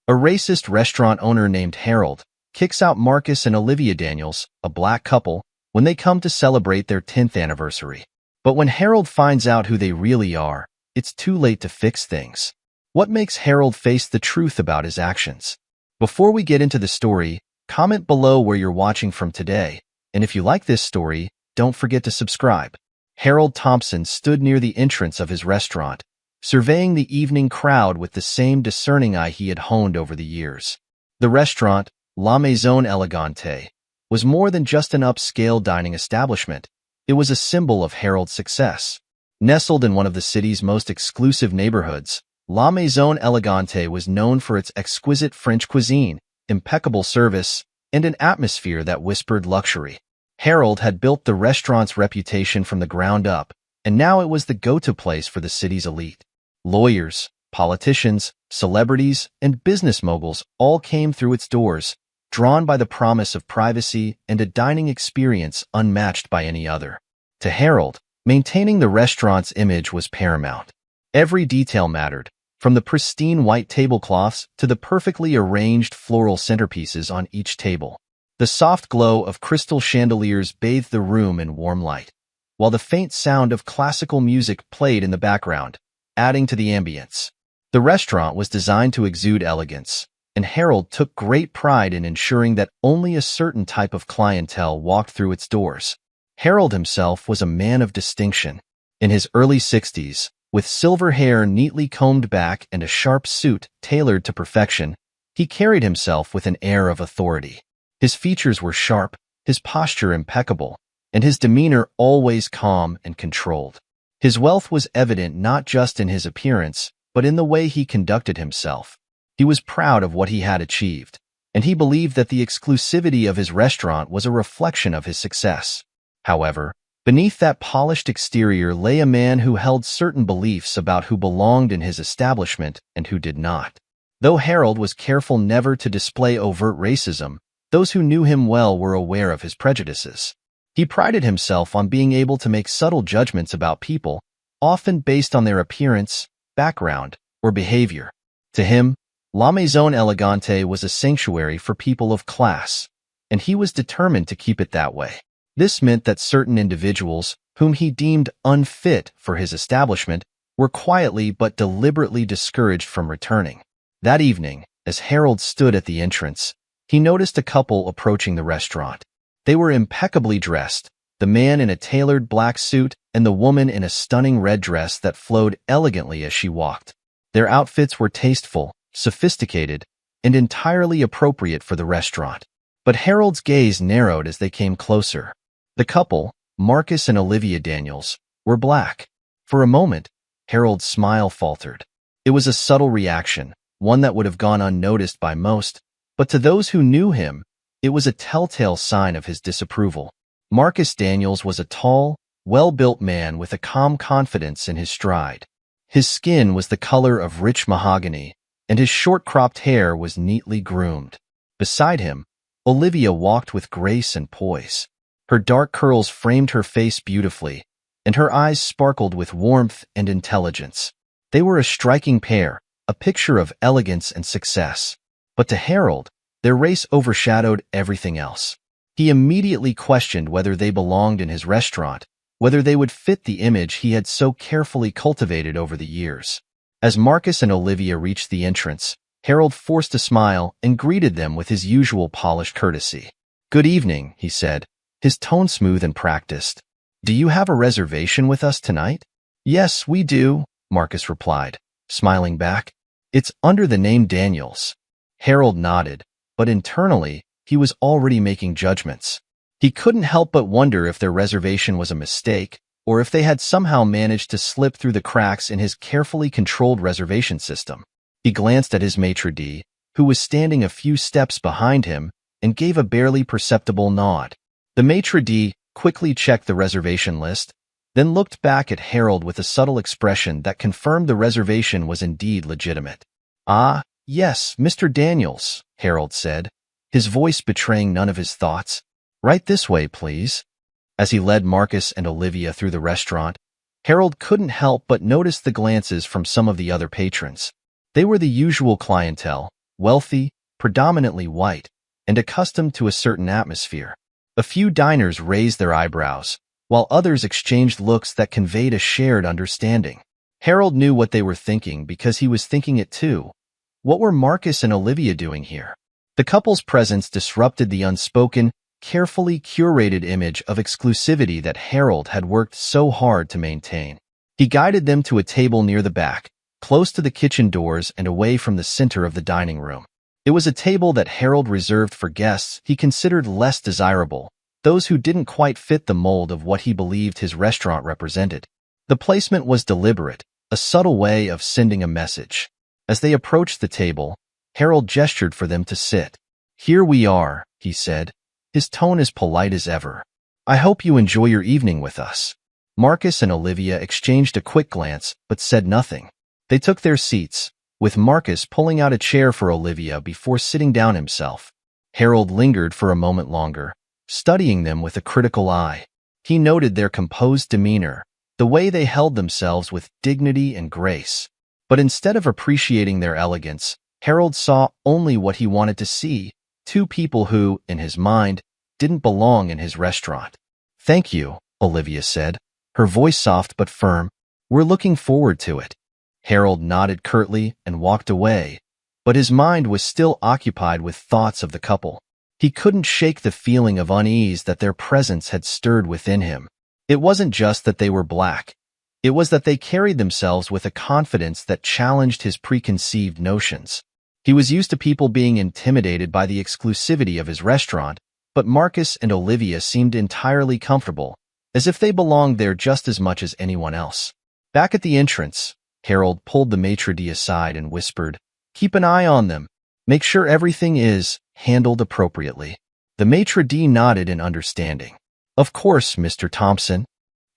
A racist restaurant owner named Harold kicks out Marcus and Olivia Daniels, a black couple, when they come to celebrate their 10th anniversary. But when Harold finds out who they really are, it's too late to fix things. What makes Harold face the truth about his actions? Before we get into the story, comment below where you're watching from today, and if you like this story, don't forget to subscribe. Harold Thompson stood near the entrance of his restaurant, surveying the evening crowd with the same discerning eye he had honed over the years. The restaurant, La Maison Elegante, was more than just an upscale dining establishment. It was a symbol of Harold's success. Nestled in one of the city's most exclusive neighborhoods, La Maison Elegante was known for its exquisite French cuisine, impeccable service, and an atmosphere that whispered luxury. Harold had built the restaurant's reputation from the ground up, and now it was the go-to place for the city's elite. Lawyers, politicians, celebrities, and business moguls all came through its doors, drawn by the promise of privacy and a dining experience unmatched by any other. To Harold, maintaining the restaurant's image was paramount. Every detail mattered, from the pristine white tablecloths to the perfectly arranged floral centerpieces on each table. The soft glow of crystal chandeliers bathed the room in warm light, while the faint sound of classical music played in the background, adding to the ambience. The restaurant was designed to exude elegance, and Harold took great pride in ensuring that only a certain type of clientele walked through its doors. Harold himself was a man of distinction. In his early 60s, with silver hair neatly combed back and a sharp suit tailored to perfection, he carried himself with an air of authority. His features were sharp, his posture impeccable, and his demeanor always calm and controlled. His wealth was evident not just in his appearance, but in the way he conducted himself. He was proud of what he had achieved, and he believed that the exclusivity of his restaurant was a reflection of his success. However, beneath that polished exterior lay a man who held certain beliefs about who belonged in his establishment and who did not. Though Harold was careful never to display overt racism, those who knew him well were aware of his prejudices. He prided himself on being able to make subtle judgments about people, often based on their appearance, background, or behavior. To him, La Maison Elegante was a sanctuary for people of class, and he was determined to keep it that way. This meant that certain individuals, whom he deemed unfit for his establishment, were quietly but deliberately discouraged from returning. That evening, as Harold stood at the entrance, he noticed a couple approaching the restaurant. They were impeccably dressed, the man in a tailored black suit and the woman in a stunning red dress that flowed elegantly as she walked. Their outfits were tasteful, sophisticated, and entirely appropriate for the restaurant. But Harold's gaze narrowed as they came closer. The couple, Marcus and Olivia Daniels, were black. For a moment, Harold's smile faltered. It was a subtle reaction, one that would have gone unnoticed by most, but to those who knew him, it was a telltale sign of his disapproval. Marcus Daniels was a tall, well-built man with a calm confidence in his stride. His skin was the color of rich mahogany, and his short-cropped hair was neatly groomed. Beside him, Olivia walked with grace and poise. Her dark curls framed her face beautifully, and her eyes sparkled with warmth and intelligence. They were a striking pair, a picture of elegance and success. But to Harold, their race overshadowed everything else. He immediately questioned whether they belonged in his restaurant, whether they would fit the image he had so carefully cultivated over the years. As Marcus and Olivia reached the entrance, Harold forced a smile and greeted them with his usual polished courtesy. "Good evening," he said, his tone smooth and practiced. "Do you have a reservation with us tonight?" "Yes, we do," Marcus replied, smiling back. "It's under the name Daniels." Harold nodded, but internally, he was already making judgments. He couldn't help but wonder if their reservation was a mistake, or if they had somehow managed to slip through the cracks in his carefully controlled reservation system. He glanced at his maitre d', who was standing a few steps behind him, and gave a barely perceptible nod. The maitre d' quickly checked the reservation list, then looked back at Harold with a subtle expression that confirmed the reservation was indeed legitimate. "Ah, yes, Mr. Daniels," Harold said, his voice betraying none of his thoughts. "Right this way, please." As he led Marcus and Olivia through the restaurant, Harold couldn't help but notice the glances from some of the other patrons. They were the usual clientele, wealthy, predominantly white, and accustomed to a certain atmosphere. A few diners raised their eyebrows, while others exchanged looks that conveyed a shared understanding. Harold knew what they were thinking because he was thinking it too. What were Marcus and Olivia doing here? The couple's presence disrupted the unspoken, carefully curated image of exclusivity that Harold had worked so hard to maintain. He guided them to a table near the back, close to the kitchen doors and away from the center of the dining room. It was a table that Harold reserved for guests he considered less desirable, those who didn't quite fit the mold of what he believed his restaurant represented. The placement was deliberate, a subtle way of sending a message. As they approached the table, Harold gestured for them to sit. "Here we are," he said, his tone as polite as ever. "I hope you enjoy your evening with us." Marcus and Olivia exchanged a quick glance, but said nothing. They took their seats, with Marcus pulling out a chair for Olivia before sitting down himself. Harold lingered for a moment longer, studying them with a critical eye. He noted their composed demeanor, the way they held themselves with dignity and grace. But instead of appreciating their elegance, Harold saw only what he wanted to see, two people who, in his mind, didn't belong in his restaurant. "Thank you," Olivia said, her voice soft but firm. "We're looking forward to it." Harold nodded curtly and walked away, but his mind was still occupied with thoughts of the couple. He couldn't shake the feeling of unease that their presence had stirred within him. It wasn't just that they were black. It was that they carried themselves with a confidence that challenged his preconceived notions. He was used to people being intimidated by the exclusivity of his restaurant, but Marcus and Olivia seemed entirely comfortable, as if they belonged there just as much as anyone else. Back at the entrance, Harold pulled the maitre d' aside and whispered, "Keep an eye on them. Make sure everything is handled appropriately." The maitre d' nodded in understanding. "Of course, Mr. Thompson."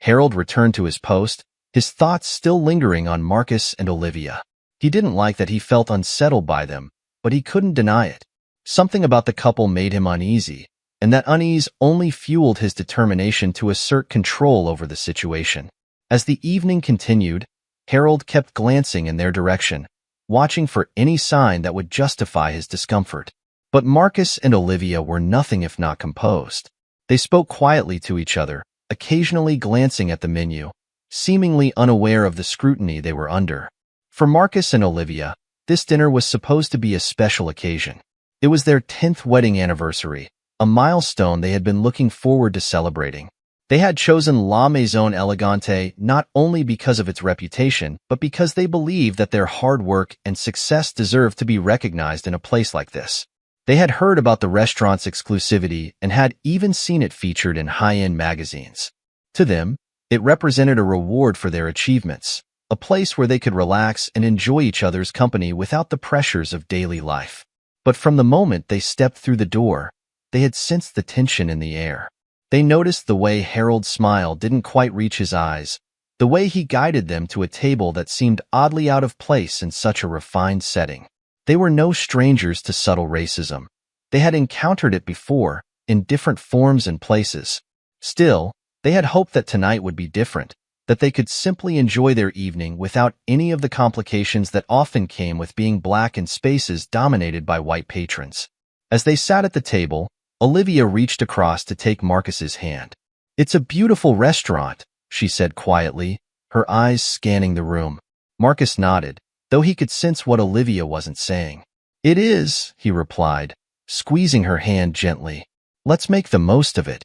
Harold returned to his post, his thoughts still lingering on Marcus and Olivia. He didn't like that he felt unsettled by them, but he couldn't deny it. Something about the couple made him uneasy, and that unease only fueled his determination to assert control over the situation. As the evening continued, Harold kept glancing in their direction, watching for any sign that would justify his discomfort. But Marcus and Olivia were nothing if not composed. They spoke quietly to each other, occasionally glancing at the menu, seemingly unaware of the scrutiny they were under. For Marcus and Olivia, this dinner was supposed to be a special occasion. It was their 10th wedding anniversary, a milestone they had been looking forward to celebrating. They had chosen La Maison Elegante not only because of its reputation, but because they believed that their hard work and success deserved to be recognized in a place like this. They had heard about the restaurant's exclusivity and had even seen it featured in high-end magazines. To them, it represented a reward for their achievements, a place where they could relax and enjoy each other's company without the pressures of daily life. But from the moment they stepped through the door, they had sensed the tension in the air. They noticed the way Harold's smile didn't quite reach his eyes, the way he guided them to a table that seemed oddly out of place in such a refined setting. They were no strangers to subtle racism. They had encountered it before, in different forms and places. Still, they had hoped that tonight would be different, that they could simply enjoy their evening without any of the complications that often came with being black in spaces dominated by white patrons. As they sat at the table, Olivia reached across to take Marcus's hand. "It's a beautiful restaurant," she said quietly, her eyes scanning the room. Marcus nodded, though he could sense what Olivia wasn't saying. "It is," he replied, squeezing her hand gently. "Let's make the most of it."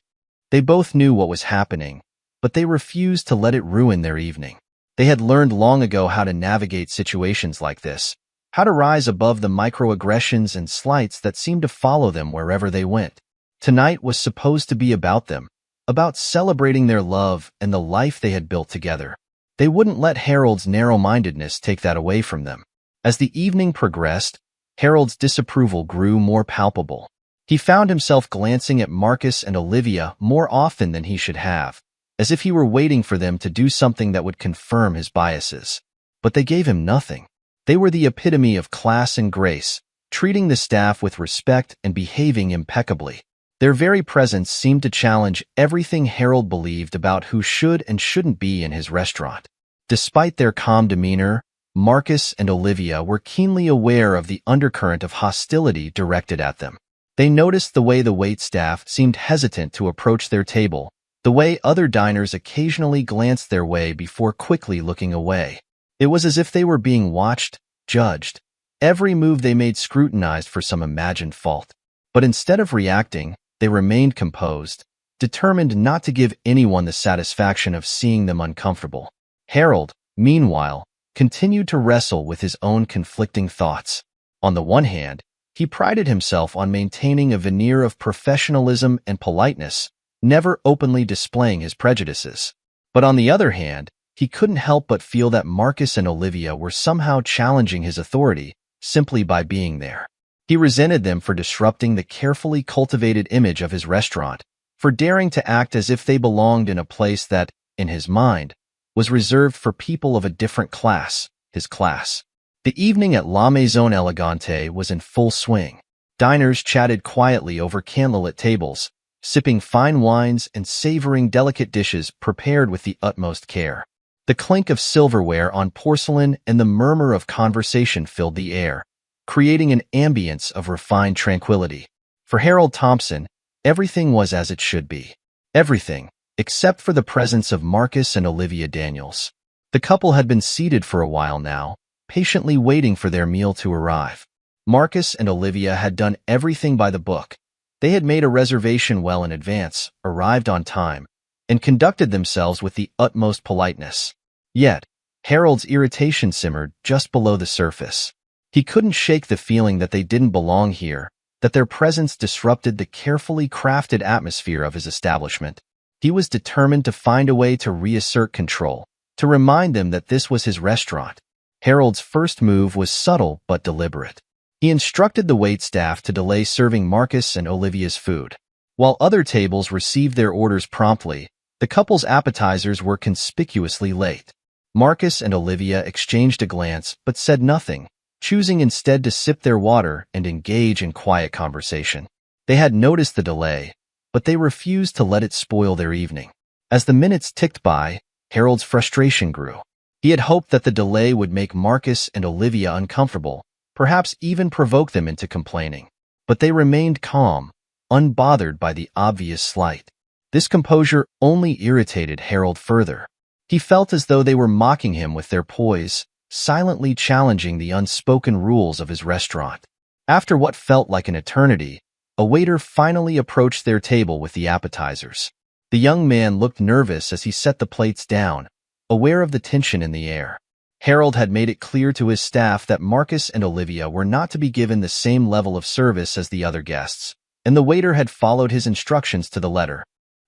They both knew what was happening, but they refused to let it ruin their evening. They had learned long ago how to navigate situations like this, how to rise above the microaggressions and slights that seemed to follow them wherever they went. Tonight was supposed to be about them, about celebrating their love and the life they had built together. They wouldn't let Harold's narrow-mindedness take that away from them. As the evening progressed, Harold's disapproval grew more palpable. He found himself glancing at Marcus and Olivia more often than he should have, as if he were waiting for them to do something that would confirm his biases. But they gave him nothing. They were the epitome of class and grace, treating the staff with respect and behaving impeccably. Their very presence seemed to challenge everything Harold believed about who should and shouldn't be in his restaurant. Despite their calm demeanor, Marcus and Olivia were keenly aware of the undercurrent of hostility directed at them. They noticed the way the waitstaff seemed hesitant to approach their table, the way other diners occasionally glanced their way before quickly looking away. It was as if they were being watched, judged, every move they made scrutinized for some imagined fault. But instead of reacting, they remained composed, determined not to give anyone the satisfaction of seeing them uncomfortable. Harold, meanwhile, continued to wrestle with his own conflicting thoughts. On the one hand, he prided himself on maintaining a veneer of professionalism and politeness, never openly displaying his prejudices. But on the other hand, he couldn't help but feel that Marcus and Olivia were somehow challenging his authority simply by being there. He resented them for disrupting the carefully cultivated image of his restaurant, for daring to act as if they belonged in a place that, in his mind, was reserved for people of a different class, his class. The evening at La Maison Elegante was in full swing. Diners chatted quietly over candlelit tables, sipping fine wines and savoring delicate dishes prepared with the utmost care. The clink of silverware on porcelain and the murmur of conversation filled the air, creating an ambience of refined tranquility. For Harold Thompson, everything was as it should be. Everything, except for the presence of Marcus and Olivia Daniels. The couple had been seated for a while now, patiently waiting for their meal to arrive. Marcus and Olivia had done everything by the book. They had made a reservation well in advance, arrived on time, and conducted themselves with the utmost politeness. Yet, Harold's irritation simmered just below the surface. He couldn't shake the feeling that they didn't belong here, that their presence disrupted the carefully crafted atmosphere of his establishment. He was determined to find a way to reassert control, to remind them that this was his restaurant. Harold's first move was subtle but deliberate. He instructed the waitstaff to delay serving Marcus and Olivia's food. While other tables received their orders promptly, the couple's appetizers were conspicuously late. Marcus and Olivia exchanged a glance but said nothing, choosing instead to sip their water and engage in quiet conversation. They had noticed the delay, but they refused to let it spoil their evening. As the minutes ticked by, Harold's frustration grew. He had hoped that the delay would make Marcus and Olivia uncomfortable, perhaps even provoke them into complaining. But they remained calm, unbothered by the obvious slight. This composure only irritated Harold further. He felt as though they were mocking him with their poise, silently challenging the unspoken rules of his restaurant. After what felt like an eternity, a waiter finally approached their table with the appetizers. The young man looked nervous as he set the plates down, aware of the tension in the air. Harold had made it clear to his staff that Marcus and Olivia were not to be given the same level of service as the other guests, and the waiter had followed his instructions to the letter.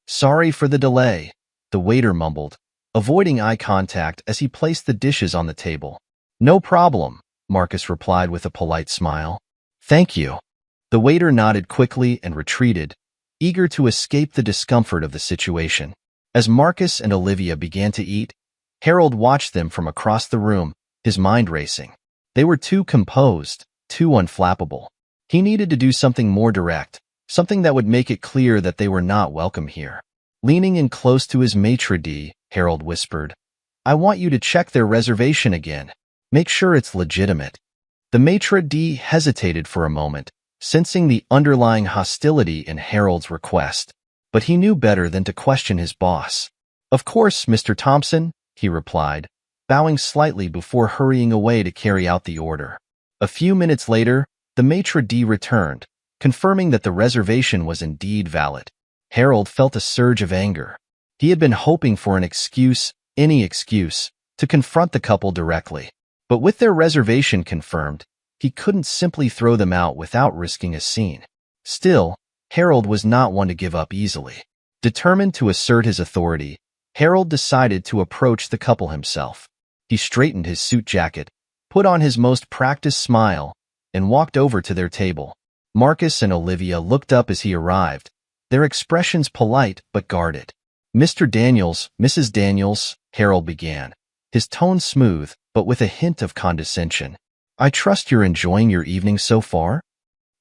"Sorry for the delay," the waiter mumbled, avoiding eye contact as he placed the dishes on the table. "No problem," Marcus replied with a polite smile. "Thank you." The waiter nodded quickly and retreated, eager to escape the discomfort of the situation. As Marcus and Olivia began to eat, Harold watched them from across the room, his mind racing. They were too composed, too unflappable. He needed to do something more direct, something that would make it clear that they were not welcome here. Leaning in close to his maitre d', Harold whispered, "I want you to check their reservation again. Make sure it's legitimate." The maitre d' hesitated for a moment, sensing the underlying hostility in Harold's request. But he knew better than to question his boss. "Of course, Mr. Thompson," he replied, bowing slightly before hurrying away to carry out the order. A few minutes later, the maitre d' returned, confirming that the reservation was indeed valid. Harold felt a surge of anger. He had been hoping for an excuse, any excuse, to confront the couple directly. But with their reservation confirmed, he couldn't simply throw them out without risking a scene. Still, Harold was not one to give up easily. Determined to assert his authority, Harold decided to approach the couple himself. He straightened his suit jacket, put on his most practiced smile, and walked over to their table. Marcus and Olivia looked up as he arrived, their expressions polite but guarded. "Mr. Daniels, Mrs. Daniels," Harold began, his tone smooth but with a hint of condescension. "I trust you're enjoying your evening so far?"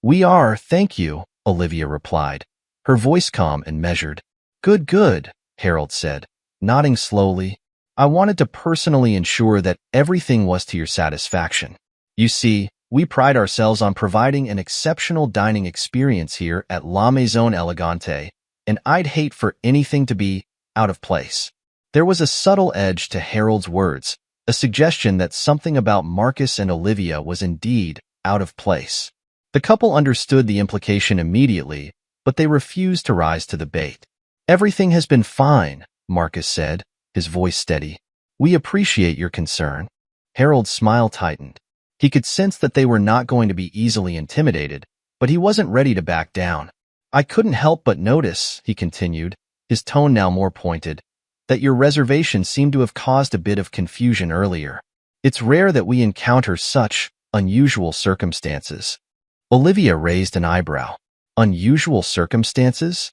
"We are, thank you," Olivia replied, her voice calm and measured. "Good, good," Harold said, nodding slowly. I wanted to personally ensure that everything was to your satisfaction. You see, we pride ourselves on providing an exceptional dining experience here at La Maison Elegante, and I'd hate for anything to be out of place. There was a subtle edge to Harold's words, a suggestion that something about Marcus and Olivia was indeed out of place. The couple understood the implication immediately, but they refused to rise to the bait. "Everything has been fine," Marcus said, his voice steady. "We appreciate your concern." Harold's smile tightened. He could sense that they were not going to be easily intimidated, but he wasn't ready to back down. "I couldn't help but notice," he continued, his tone now more pointed, "that your reservation seemed to have caused a bit of confusion earlier. It's rare that we encounter such unusual circumstances." Olivia raised an eyebrow. "Unusual circumstances?"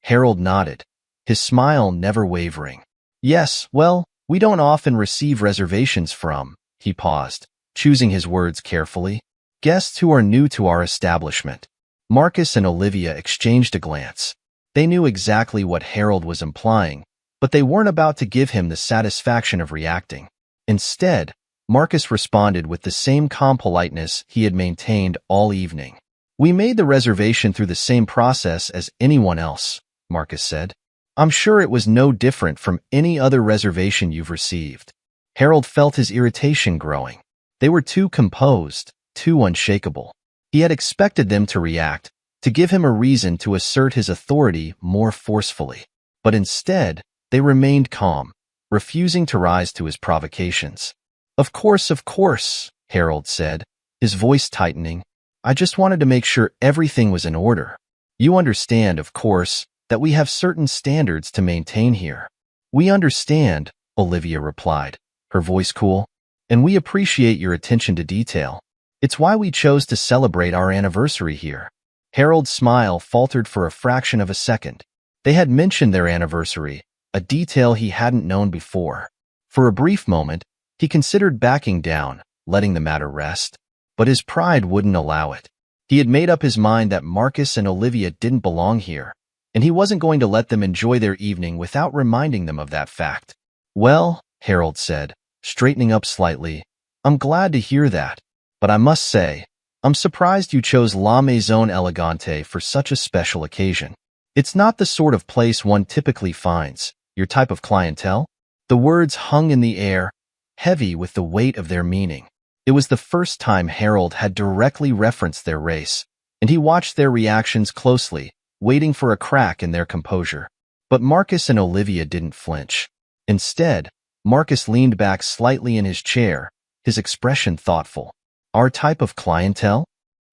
Harold nodded, his smile never wavering. "Yes, well, we don't often receive reservations from," he paused, choosing his words carefully, "guests who are new to our establishment." Marcus and Olivia exchanged a glance. They knew exactly what Harold was implying, but they weren't about to give him the satisfaction of reacting. Instead, Marcus responded with the same calm politeness he had maintained all evening. "We made the reservation through the same process as anyone else," Marcus said. "I'm sure it was no different from any other reservation you've received." Harold felt his irritation growing. They were too composed, too unshakable. He had expected them to react, to give him a reason to assert his authority more forcefully. But instead, they remained calm, refusing to rise to his provocations. Of course, Harold said, his voice tightening. "I just wanted to make sure everything was in order. You understand, of course, that we have certain standards to maintain here." "We understand," Olivia replied, her voice cool, "and we appreciate your attention to detail. It's why we chose to celebrate our anniversary here." Harold's smile faltered for a fraction of a second. They had mentioned their anniversary, a detail he hadn't known before. For a brief moment, he considered backing down, letting the matter rest, but his pride wouldn't allow it. He had made up his mind that Marcus and Olivia didn't belong here, and he wasn't going to let them enjoy their evening without reminding them of that fact. "Well," Harold said, straightening up slightly, "I'm glad to hear that, but I must say, I'm surprised you chose La Maison Elegante for such a special occasion. It's not the sort of place one typically finds, your type of clientele." The words hung in the air, heavy with the weight of their meaning. It was the first time Harold had directly referenced their race, and he watched their reactions closely, waiting for a crack in their composure. But Marcus and Olivia didn't flinch. Instead, Marcus leaned back slightly in his chair, his expression thoughtful. "Our type of clientele?"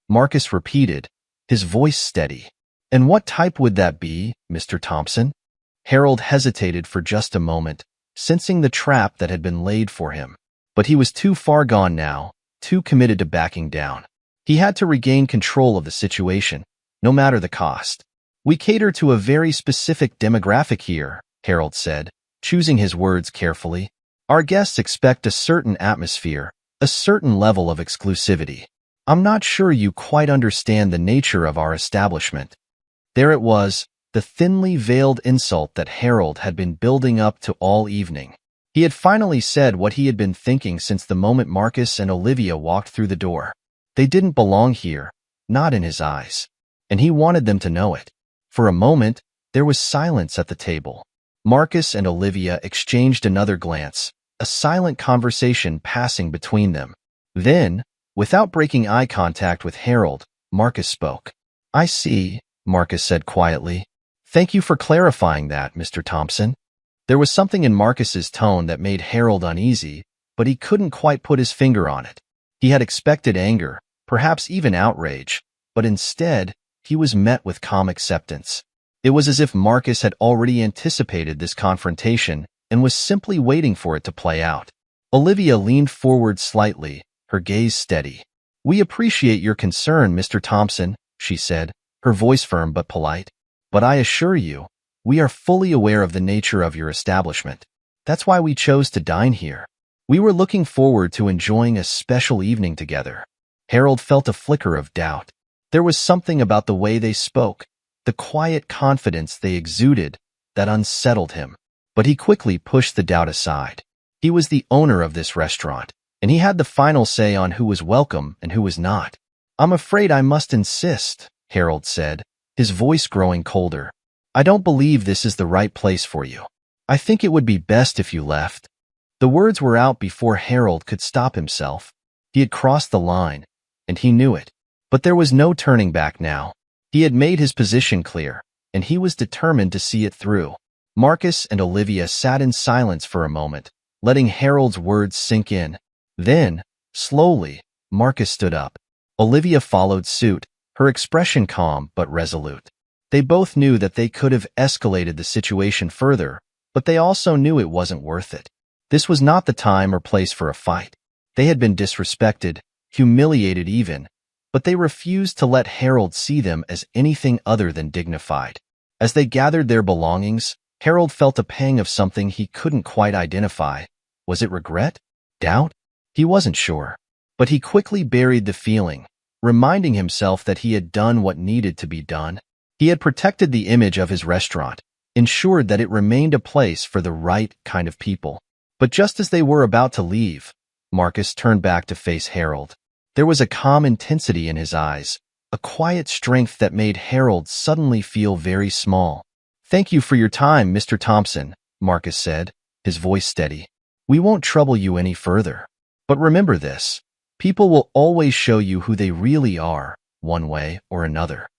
Marcus repeated, his voice steady. "And what type would that be, Mr. Thompson?" Harold hesitated for just a moment, sensing the trap that had been laid for him. But he was too far gone now, too committed to backing down. He had to regain control of the situation, no matter the cost. "We cater to a very specific demographic here," Harold said, choosing his words carefully. "Our guests expect a certain atmosphere, a certain level of exclusivity. I'm not sure you quite understand the nature of our establishment." There it was, the thinly veiled insult that Harold had been building up to all evening. He had finally said what he had been thinking since the moment Marcus and Olivia walked through the door. They didn't belong here, not in his eyes, and he wanted them to know it. For a moment, there was silence at the table. Marcus and Olivia exchanged another glance, a silent conversation passing between them. Then, without breaking eye contact with Harold, Marcus spoke. "I see," Marcus said quietly. "Thank you for clarifying that, Mr. Thompson." There was something in Marcus's tone that made Harold uneasy, but he couldn't quite put his finger on it. He had expected anger, perhaps even outrage, but instead, he was met with calm acceptance. It was as if Marcus had already anticipated this confrontation and was simply waiting for it to play out. Olivia leaned forward slightly, her gaze steady. "We appreciate your concern, Mr. Thompson," she said, her voice firm but polite. "But I assure you, we are fully aware of the nature of your establishment. That's why we chose to dine here. We were looking forward to enjoying a special evening together." Harold felt a flicker of doubt. There was something about the way they spoke, the quiet confidence they exuded, that unsettled him. But he quickly pushed the doubt aside. He was the owner of this restaurant, and he had the final say on who was welcome and who was not. "I'm afraid I must insist," Harold said, his voice growing colder. "I don't believe this is the right place for you. I think it would be best if you left." The words were out before Harold could stop himself. He had crossed the line, and he knew it. But there was no turning back now. He had made his position clear, and he was determined to see it through. Marcus and Olivia sat in silence for a moment, letting Harold's words sink in. Then, slowly, Marcus stood up. Olivia followed suit, her expression calm but resolute. They both knew that they could have escalated the situation further, but they also knew it wasn't worth it. This was not the time or place for a fight. They had been disrespected, humiliated even, but they refused to let Harold see them as anything other than dignified. As they gathered their belongings, Harold felt a pang of something he couldn't quite identify. Was it regret? Doubt? He wasn't sure. But he quickly buried the feeling, reminding himself that he had done what needed to be done. He had protected the image of his restaurant, ensured that it remained a place for the right kind of people. But just as they were about to leave, Marcus turned back to face Harold. There was a calm intensity in his eyes, a quiet strength that made Harold suddenly feel very small. "Thank you for your time, Mr. Thompson," Marcus said, his voice steady. "We won't trouble you any further. But remember this, people will always show you who they really are, one way or another."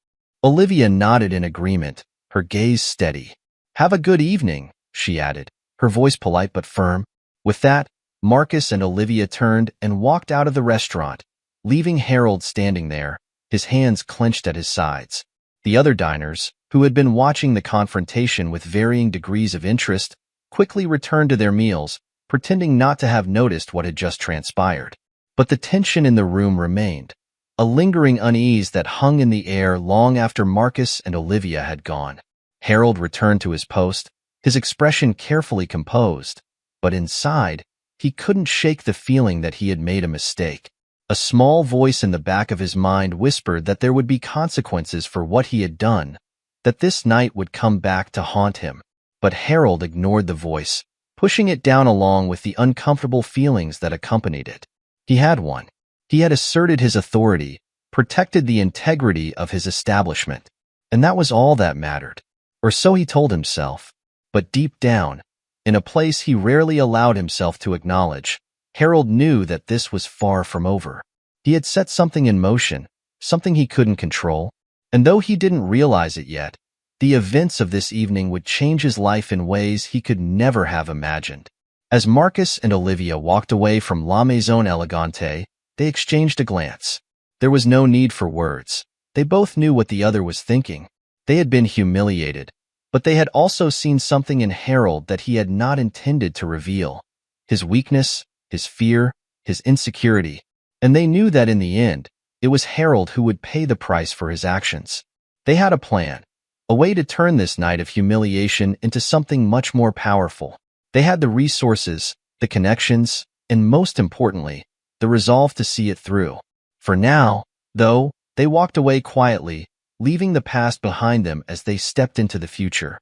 Olivia nodded in agreement, her gaze steady. "Have a good evening," she added, her voice polite but firm. With that, Marcus and Olivia turned and walked out of the restaurant, leaving Harold standing there, his hands clenched at his sides. The other diners, who had been watching the confrontation with varying degrees of interest, quickly returned to their meals, pretending not to have noticed what had just transpired. But the tension in the room remained, a lingering unease that hung in the air long after Marcus and Olivia had gone. Harold returned to his post, his expression carefully composed, but inside, he couldn't shake the feeling that he had made a mistake. A small voice in the back of his mind whispered that there would be consequences for what he had done, that this night would come back to haunt him. But Harold ignored the voice, pushing it down along with the uncomfortable feelings that accompanied it. He had one. He had asserted his authority, protected the integrity of his establishment, and that was all that mattered. Or so he told himself. But deep down, in a place he rarely allowed himself to acknowledge, Harold knew that this was far from over. He had set something in motion, something he couldn't control, and though he didn't realize it yet, the events of this evening would change his life in ways he could never have imagined. As Marcus and Olivia walked away from La Maison Elegante, they exchanged a glance. There was no need for words. They both knew what the other was thinking. They had been humiliated, but they had also seen something in Harold that he had not intended to reveal. His weakness, his fear, his insecurity, and they knew that in the end, it was Harold who would pay the price for his actions. They had a plan, a way to turn this night of humiliation into something much more powerful. They had the resources, the connections, and most importantly, the resolve to see it through. For now, though, they walked away quietly, leaving the past behind them as they stepped into the future.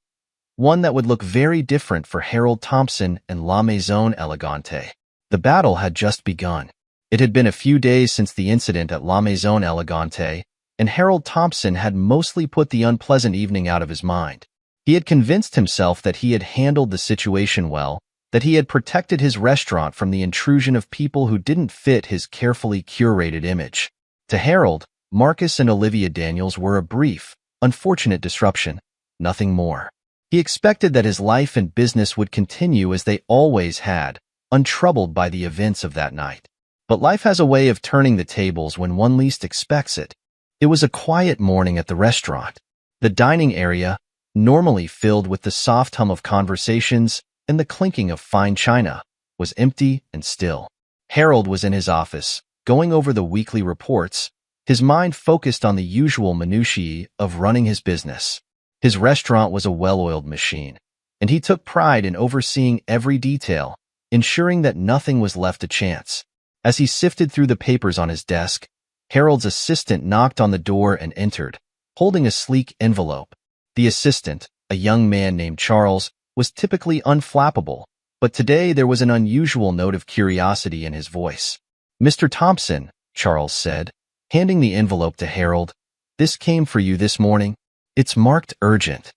One that would look very different for Harold Thompson and La Maison Elegante. The battle had just begun. It had been a few days since the incident at La Maison Elegante, and Harold Thompson had mostly put the unpleasant evening out of his mind. He had convinced himself that he had handled the situation well, that he had protected his restaurant from the intrusion of people who didn't fit his carefully curated image. To Harold, Marcus and Olivia Daniels were a brief, unfortunate disruption, nothing more. He expected that his life and business would continue as they always had, untroubled by the events of that night. But life has a way of turning the tables when one least expects it. It was a quiet morning at the restaurant. The dining area, normally filled with the soft hum of conversations and the clinking of fine china, was empty and still. Harold was in his office, going over the weekly reports, his mind focused on the usual minutiae of running his business. His restaurant was a well-oiled machine, and he took pride in overseeing every detail, ensuring that nothing was left to chance. As he sifted through the papers on his desk, Harold's assistant knocked on the door and entered, holding a sleek envelope. The assistant, a young man named Charles, was typically unflappable, but today there was an unusual note of curiosity in his voice. "Mr. Thompson," Charles said, handing the envelope to Harold, "this came for you this morning. It's marked urgent."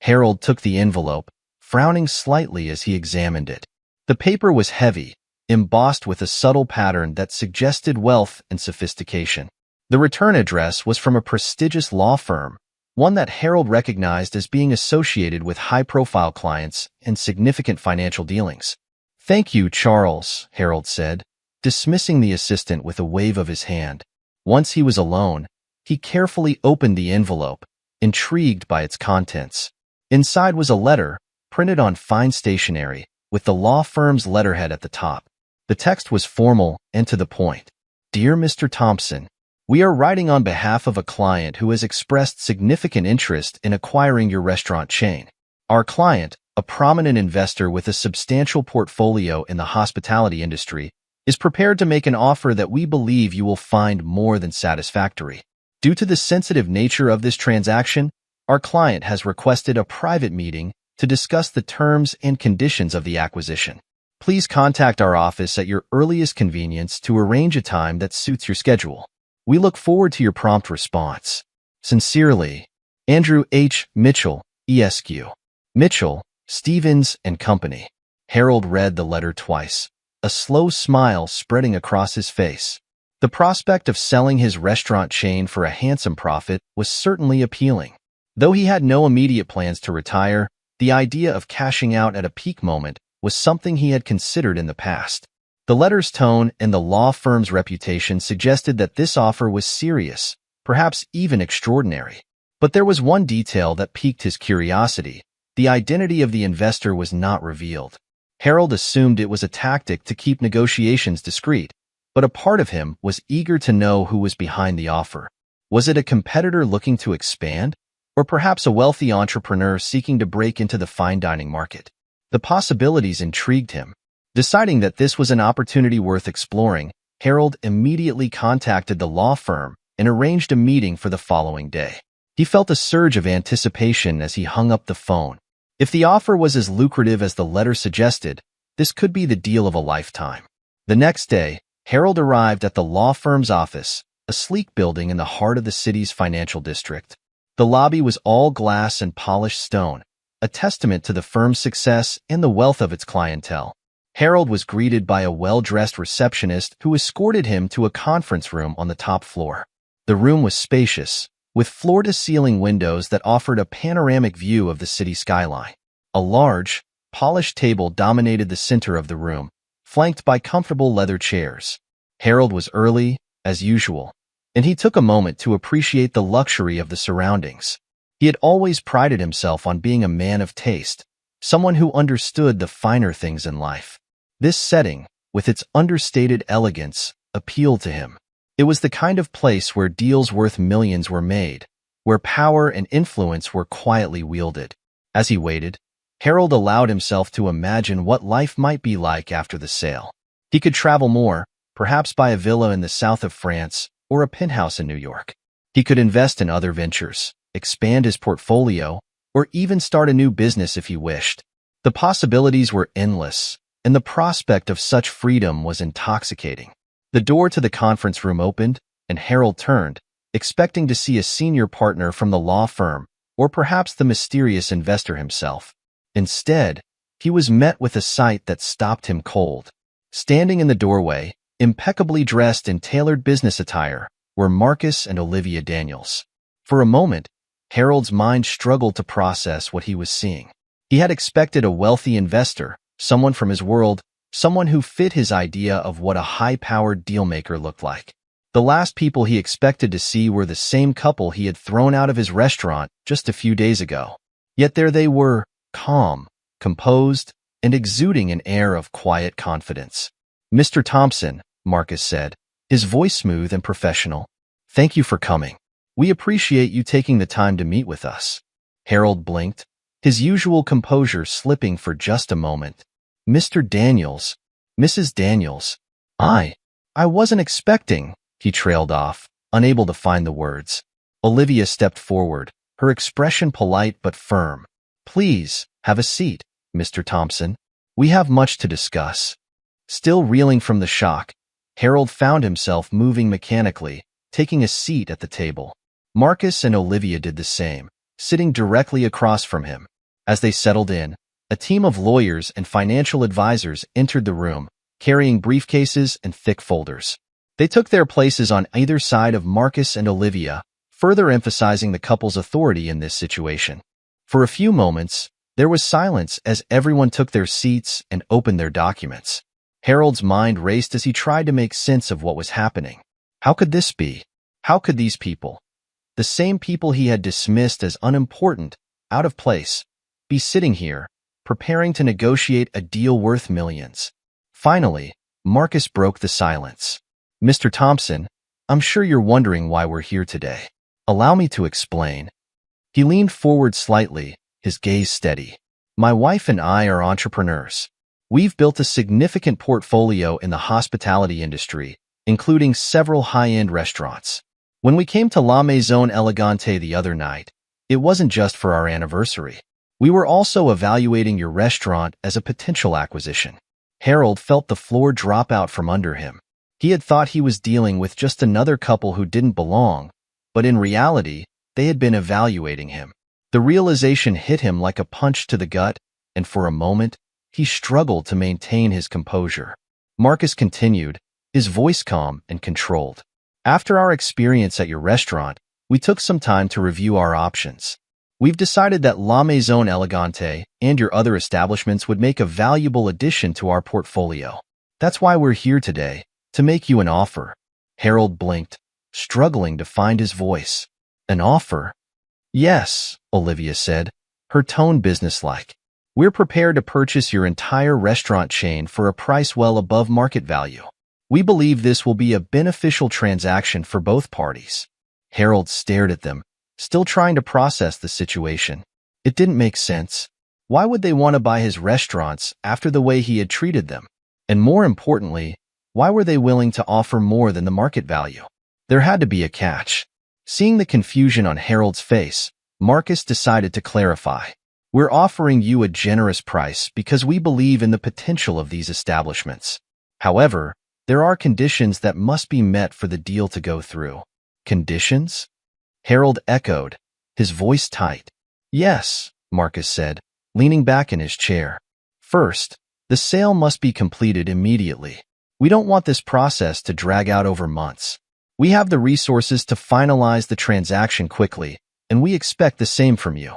Harold took the envelope, frowning slightly as he examined it. The paper was heavy, embossed with a subtle pattern that suggested wealth and sophistication. The return address was from a prestigious law firm, one that Harold recognized as being associated with high-profile clients and significant financial dealings. "Thank you, Charles," Harold said, dismissing the assistant with a wave of his hand. Once he was alone, he carefully opened the envelope, intrigued by its contents. Inside was a letter, printed on fine stationery, with the law firm's letterhead at the top. The text was formal and to the point. "Dear Mr. Thompson, we are writing on behalf of a client who has expressed significant interest in acquiring your restaurant chain. Our client, a prominent investor with a substantial portfolio in the hospitality industry, is prepared to make an offer that we believe you will find more than satisfactory. Due to the sensitive nature of this transaction, our client has requested a private meeting to discuss the terms and conditions of the acquisition. Please contact our office at your earliest convenience to arrange a time that suits your schedule. We look forward to your prompt response. Sincerely, Andrew H. Mitchell, ESQ. Mitchell, Stevens and Company." Harold read the letter twice, a slow smile spreading across his face. The prospect of selling his restaurant chain for a handsome profit was certainly appealing. Though he had no immediate plans to retire, the idea of cashing out at a peak moment was something he had considered in the past. The letter's tone and the law firm's reputation suggested that this offer was serious, perhaps even extraordinary. But there was one detail that piqued his curiosity. The identity of the investor was not revealed. Harold assumed it was a tactic to keep negotiations discreet, but a part of him was eager to know who was behind the offer. Was it a competitor looking to expand, or perhaps a wealthy entrepreneur seeking to break into the fine dining market? The possibilities intrigued him. Deciding that this was an opportunity worth exploring, Harold immediately contacted the law firm and arranged a meeting for the following day. He felt a surge of anticipation as he hung up the phone. If the offer was as lucrative as the letter suggested, this could be the deal of a lifetime. The next day, Harold arrived at the law firm's office, a sleek building in the heart of the city's financial district. The lobby was all glass and polished stone, a testament to the firm's success and the wealth of its clientele. Harold was greeted by a well-dressed receptionist who escorted him to a conference room on the top floor. The room was spacious, with floor-to-ceiling windows that offered a panoramic view of the city skyline. A large, polished table dominated the center of the room, flanked by comfortable leather chairs. Harold was early, as usual, and he took a moment to appreciate the luxury of the surroundings. He had always prided himself on being a man of taste, someone who understood the finer things in life. This setting, with its understated elegance, appealed to him. It was the kind of place where deals worth millions were made, where power and influence were quietly wielded. As he waited, Harold allowed himself to imagine what life might be like after the sale. He could travel more, perhaps buy a villa in the south of France or a penthouse in New York. He could invest in other ventures, expand his portfolio, or even start a new business if he wished. The possibilities were endless, and the prospect of such freedom was intoxicating. The door to the conference room opened, and Harold turned, expecting to see a senior partner from the law firm, or perhaps the mysterious investor himself. Instead, he was met with a sight that stopped him cold. Standing in the doorway, impeccably dressed in tailored business attire, were Marcus and Olivia Daniels. For a moment, Harold's mind struggled to process what he was seeing. He had expected a wealthy investor, someone from his world, someone who fit his idea of what a high-powered dealmaker looked like. The last people he expected to see were the same couple he had thrown out of his restaurant just a few days ago. Yet there they were, calm, composed, and exuding an air of quiet confidence. "Mr. Thompson," Marcus said, his voice smooth and professional, "thank you for coming. We appreciate you taking the time to meet with us." Harold blinked, his usual composure slipping for just a moment. "Mr. Daniels, Mrs. Daniels, I wasn't expecting," he trailed off, unable to find the words. Olivia stepped forward, her expression polite but firm. "Please, have a seat, Mr. Thompson. We have much to discuss. Still reeling from the shock, Harold found himself moving mechanically, taking a seat at the table. Marcus and Olivia did the same, sitting directly across from him. As they settled in, a team of lawyers and financial advisors entered the room, carrying briefcases and thick folders. They took their places on either side of Marcus and Olivia, further emphasizing the couple's authority in this situation. For a few moments, there was silence as everyone took their seats and opened their documents. Harold's mind raced as he tried to make sense of what was happening. How could this be? How could these people, the same people he had dismissed as unimportant, out of place, be sitting here, preparing to negotiate a deal worth millions? Finally, Marcus broke the silence. Mr. Thompson, I'm sure you're wondering why we're here today. Allow me to explain. He leaned forward slightly, his gaze steady. My wife and I are entrepreneurs. We've built a significant portfolio in the hospitality industry, including several high-end restaurants. When we came to La Maison Elegante the other night, it wasn't just for our anniversary. We were also evaluating your restaurant as a potential acquisition. Harold felt the floor drop out from under him. He had thought he was dealing with just another couple who didn't belong, but in reality, they had been evaluating him. The realization hit him like a punch to the gut, and for a moment, he struggled to maintain his composure. Marcus continued, his voice calm and controlled. After our experience at your restaurant, we took some time to review our options. We've decided that La Maison Elegante and your other establishments would make a valuable addition to our portfolio. That's why we're here today, to make you an offer. Harold blinked, struggling to find his voice. An offer? Yes, Olivia said, her tone businesslike. We're prepared to purchase your entire restaurant chain for a price well above market value. We believe this will be a beneficial transaction for both parties. Harold stared at them, still trying to process the situation. It didn't make sense. Why would they want to buy his restaurants after the way he had treated them? And more importantly, why were they willing to offer more than the market value? There had to be a catch. Seeing the confusion on Harold's face, Marcus decided to clarify. We're offering you a generous price because we believe in the potential of these establishments. However, there are conditions that must be met for the deal to go through. Conditions? Harold echoed, his voice tight. Yes, Marcus said, leaning back in his chair. First, the sale must be completed immediately. We don't want this process to drag out over months. We have the resources to finalize the transaction quickly, and we expect the same from you.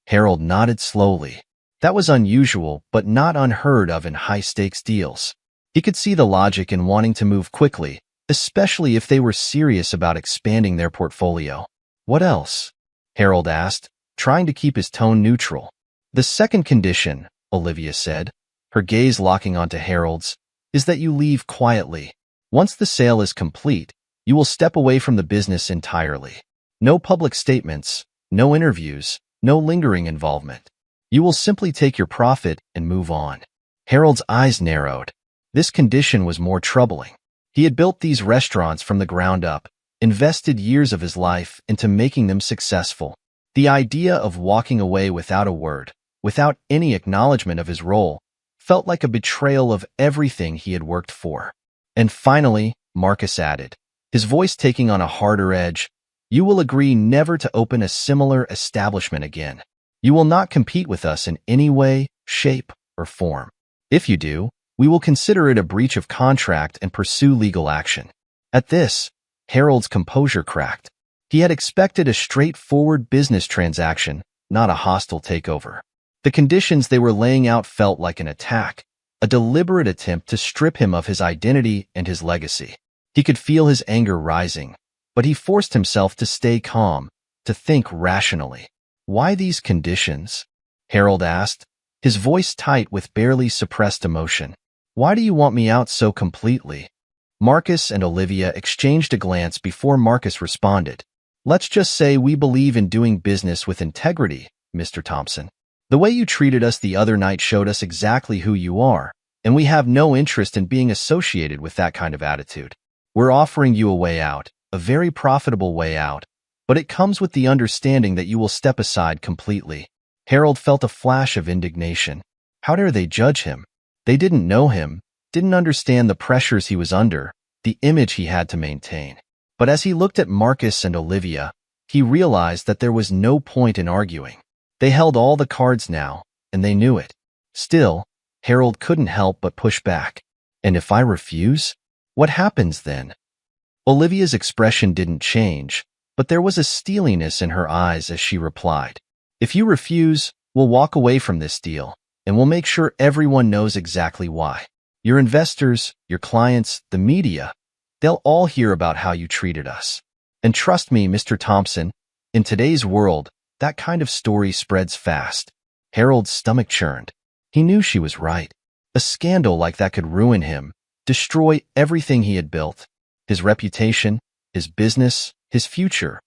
Harold nodded slowly. That was unusual, but not unheard of in high-stakes deals. He could see the logic in wanting to move quickly, especially if they were serious about expanding their portfolio. What else? Harold asked, trying to keep his tone neutral. The second condition, Olivia said, her gaze locking onto Harold's, is that you leave quietly. Once the sale is complete, you will step away from the business entirely. No public statements, no interviews, no lingering involvement. You will simply take your profit and move on. Harold's eyes narrowed. This condition was more troubling. He had built these restaurants from the ground up, invested years of his life into making them successful. The idea of walking away without a word, without any acknowledgement of his role, felt like a betrayal of everything he had worked for. And finally, Marcus added, his voice taking on a harder edge, you will agree never to open a similar establishment again. You will not compete with us in any way, shape, or form. If you do, we will consider it a breach of contract and pursue legal action. At this, Harold's composure cracked. He had expected a straightforward business transaction, not a hostile takeover. The conditions they were laying out felt like an attack, a deliberate attempt to strip him of his identity and his legacy. He could feel his anger rising, but he forced himself to stay calm, to think rationally. Why these conditions? Harold asked, his voice tight with barely suppressed emotion. Why do you want me out so completely? Marcus and Olivia exchanged a glance before Marcus responded. Let's just say we believe in doing business with integrity, Mr. Thompson. The way you treated us the other night showed us exactly who you are, and we have no interest in being associated with that kind of attitude. We're offering you a way out, a very profitable way out, but it comes with the understanding that you will step aside completely. Harold felt a flash of indignation. How dare they judge him? They didn't know him, didn't understand the pressures he was under, the image he had to maintain. But as he looked at Marcus and Olivia, he realized that there was no point in arguing. They held all the cards now, and they knew it. Still, Harold couldn't help but push back. And if I refuse? What happens then? Olivia's expression didn't change, but there was a steeliness in her eyes as she replied, "If you refuse, we'll walk away from this deal, and we'll make sure everyone knows exactly why. Your investors, your clients, the media, they'll all hear about how you treated us. And trust me, Mr. Thompson, in today's world, that kind of story spreads fast." Harold's stomach churned. He knew she was right. A scandal like that could ruin him, destroy everything he had built. His reputation, his business, his future.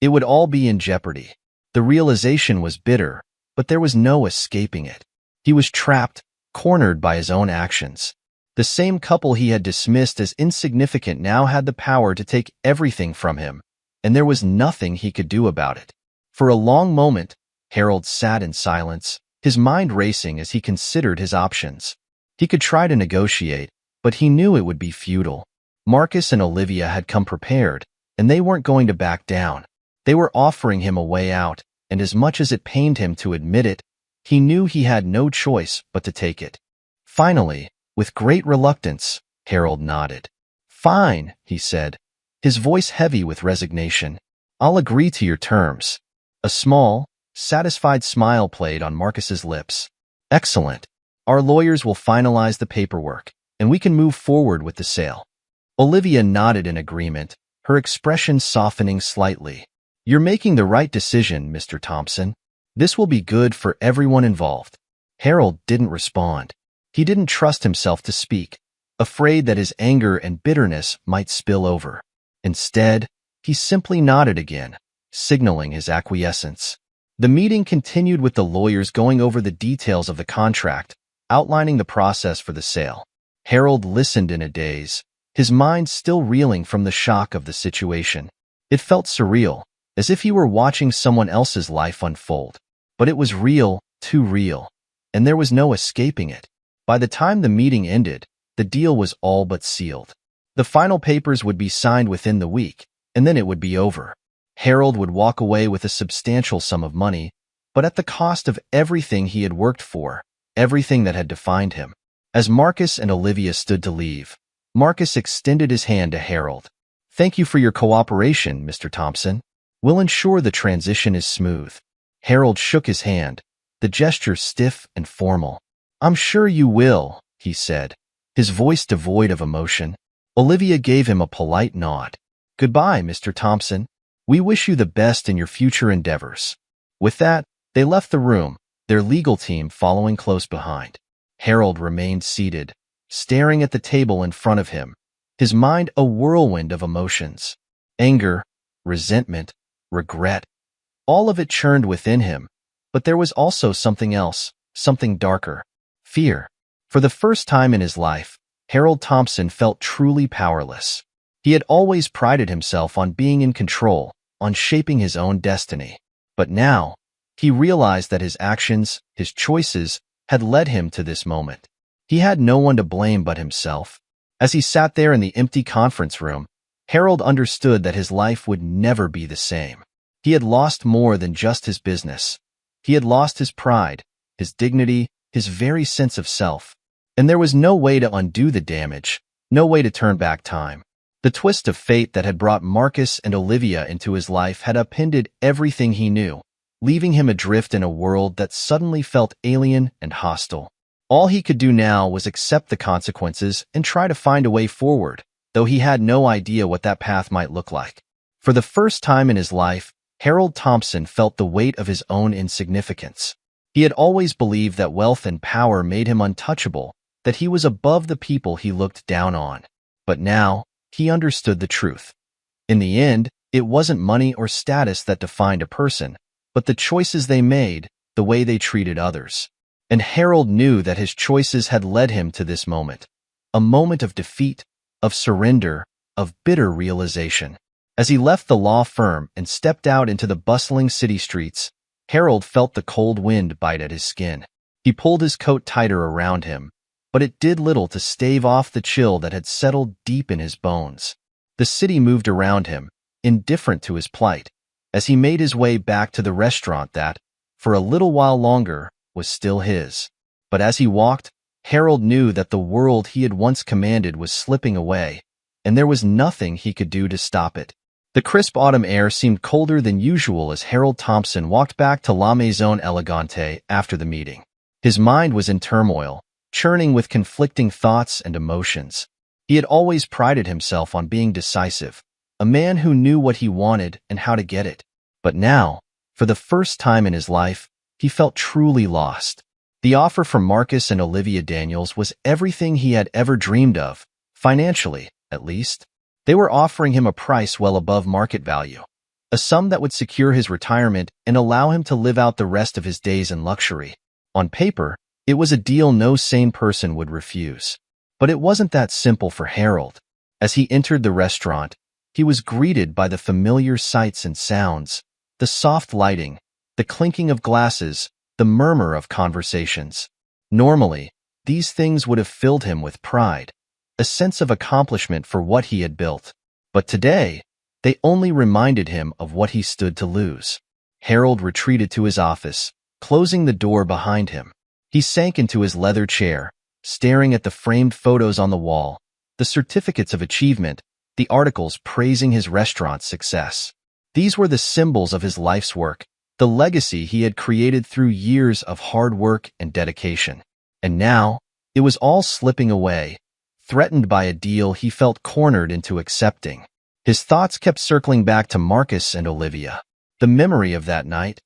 It would all be in jeopardy. The realization was bitter, but there was no escaping it. He was trapped, cornered by his own actions. The same couple he had dismissed as insignificant now had the power to take everything from him, and there was nothing he could do about it. For a long moment, Harold sat in silence, his mind racing as he considered his options. He could try to negotiate, but he knew it would be futile. Marcus and Olivia had come prepared, and they weren't going to back down. They were offering him a way out, and as much as it pained him to admit it, he knew he had no choice but to take it. Finally, with great reluctance, Harold nodded. "Fine," he said, his voice heavy with resignation. "I'll agree to your terms." A small, satisfied smile played on Marcus's lips. "Excellent. Our lawyers will finalize the paperwork, and we can move forward with the sale." Olivia nodded in agreement, her expression softening slightly. "You're making the right decision, Mr. Thompson. This will be good for everyone involved." Harold didn't respond. He didn't trust himself to speak, afraid that his anger and bitterness might spill over. Instead, he simply nodded again, signaling his acquiescence. The meeting continued with the lawyers going over the details of the contract, outlining the process for the sale. Harold listened in a daze, his mind still reeling from the shock of the situation. It felt surreal, as if he were watching someone else's life unfold. But it was real, too real, and there was no escaping it. By the time the meeting ended, the deal was all but sealed. The final papers would be signed within the week, and then it would be over. Harold would walk away with a substantial sum of money, but at the cost of everything he had worked for, everything that had defined him. As Marcus and Olivia stood to leave, Marcus extended his hand to Harold. "Thank you for your cooperation, Mr. Thompson. We'll ensure the transition is smooth." Harold shook his hand, the gesture stiff and formal. "I'm sure you will," he said, his voice devoid of emotion. Olivia gave him a polite nod. "Goodbye, Mr. Thompson. We wish you the best in your future endeavors." With that, they left the room, their legal team following close behind. Harold remained seated, staring at the table in front of him, his mind a whirlwind of emotions. Anger, resentment, regret. All of it churned within him, but there was also something else, something darker. Fear. For the first time in his life, Harold Thompson felt truly powerless. He had always prided himself on being in control, on shaping his own destiny. But now, he realized that his actions, his choices, had led him to this moment. He had no one to blame but himself. As he sat there in the empty conference room, Harold understood that his life would never be the same. He had lost more than just his business. He had lost his pride, his dignity, his very sense of self. And there was no way to undo the damage, no way to turn back time. The twist of fate that had brought Marcus and Olivia into his life had upended everything he knew, leaving him adrift in a world that suddenly felt alien and hostile. All he could do now was accept the consequences and try to find a way forward, though he had no idea what that path might look like. For the first time in his life, Harold Thompson felt the weight of his own insignificance. He had always believed that wealth and power made him untouchable, that he was above the people he looked down on. But now, he understood the truth. In the end, it wasn't money or status that defined a person, but the choices they made, the way they treated others. And Harold knew that his choices had led him to this moment. A moment of defeat, of surrender, of bitter realization. As he left the law firm and stepped out into the bustling city streets, Harold felt the cold wind bite at his skin. He pulled his coat tighter around him, but it did little to stave off the chill that had settled deep in his bones. The city moved around him, indifferent to his plight, as he made his way back to the restaurant that, for a little while longer, was still his. But as he walked, Harold knew that the world he had once commanded was slipping away, and there was nothing he could do to stop it. The crisp autumn air seemed colder than usual as Harold Thompson walked back to La Maison Elegante after the meeting. His mind was in turmoil, churning with conflicting thoughts and emotions. He had always prided himself on being decisive, a man who knew what he wanted and how to get it. But now, for the first time in his life, he felt truly lost. The offer from Marcus and Olivia Daniels was everything he had ever dreamed of, financially, at least. They were offering him a price well above market value, a sum that would secure his retirement and allow him to live out the rest of his days in luxury. On paper, it was a deal no sane person would refuse. But it wasn't that simple for Harold. As he entered the restaurant, he was greeted by the familiar sights and sounds, the soft lighting, the clinking of glasses, the murmur of conversations. Normally, these things would have filled him with pride, a sense of accomplishment for what he had built. But today, they only reminded him of what he stood to lose. Harold retreated to his office, closing the door behind him. He sank into his leather chair, staring at the framed photos on the wall, the certificates of achievement, the articles praising his restaurant's success. These were the symbols of his life's work, the legacy he had created through years of hard work and dedication. And now, it was all slipping away, threatened by a deal he felt cornered into accepting. His thoughts kept circling back to Marcus and Olivia. The memory of that night,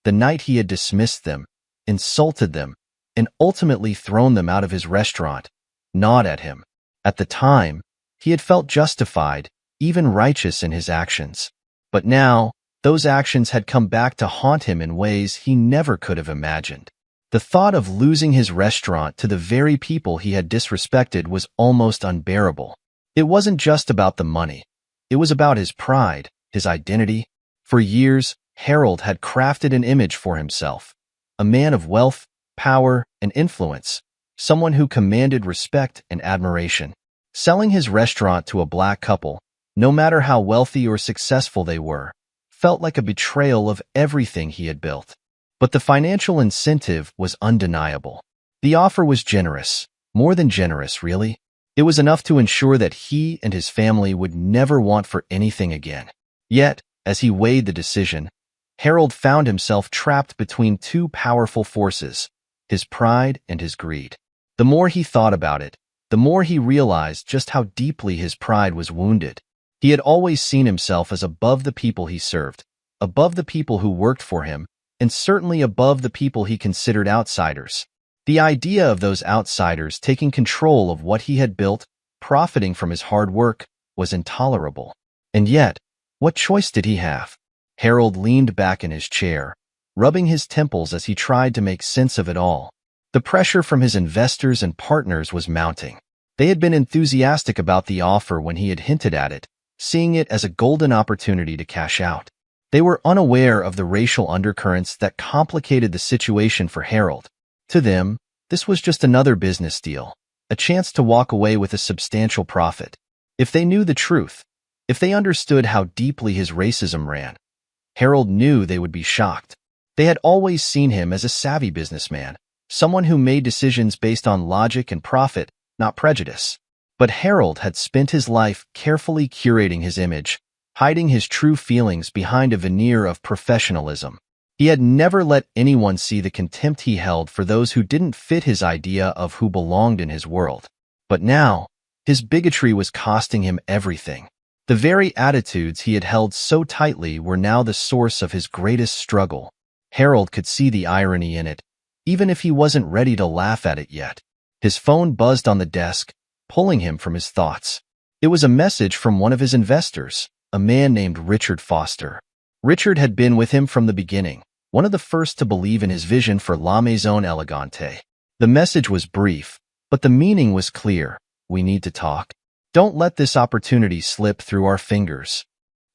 the night he had dismissed them, insulted them, and ultimately thrown them out of his restaurant, gnawed at him. At the time, he had felt justified, even righteous in his actions. But now, those actions had come back to haunt him in ways he never could have imagined. The thought of losing his restaurant to the very people he had disrespected was almost unbearable. It wasn't just about the money. It was about his pride, his identity. For years, Harold had crafted an image for himself, a man of wealth, power, and influence, someone who commanded respect and admiration. Selling his restaurant to a black couple, no matter how wealthy or successful they were, felt like a betrayal of everything he had built. But the financial incentive was undeniable. The offer was generous, more than generous, really. It was enough to ensure that he and his family would never want for anything again. Yet, as he weighed the decision, Harold found himself trapped between two powerful forces, his pride and his greed. The more he thought about it, the more he realized just how deeply his pride was wounded. He had always seen himself as above the people he served, above the people who worked for him, and certainly above the people he considered outsiders. The idea of those outsiders taking control of what he had built, profiting from his hard work, was intolerable. And yet, what choice did he have? Harold leaned back in his chair, rubbing his temples as he tried to make sense of it all. The pressure from his investors and partners was mounting. They had been enthusiastic about the offer when he had hinted at it, seeing it as a golden opportunity to cash out. They were unaware of the racial undercurrents that complicated the situation for Harold. To them, this was just another business deal, a chance to walk away with a substantial profit. If they knew the truth, if they understood how deeply his racism ran, Harold knew they would be shocked. They had always seen him as a savvy businessman, someone who made decisions based on logic and profit, not prejudice. But Harold had spent his life carefully curating his image, hiding his true feelings behind a veneer of professionalism. He had never let anyone see the contempt he held for those who didn't fit his idea of who belonged in his world. But now, his bigotry was costing him everything. The very attitudes he had held so tightly were now the source of his greatest struggle. Harold could see the irony in it, even if he wasn't ready to laugh at it yet. His phone buzzed on the desk, pulling him from his thoughts. It was a message from one of his investors, a man named Richard Foster. Richard had been with him from the beginning, one of the first to believe in his vision for La Maison Elegante. The message was brief, but the meaning was clear. We need to talk. Don't let this opportunity slip through our fingers.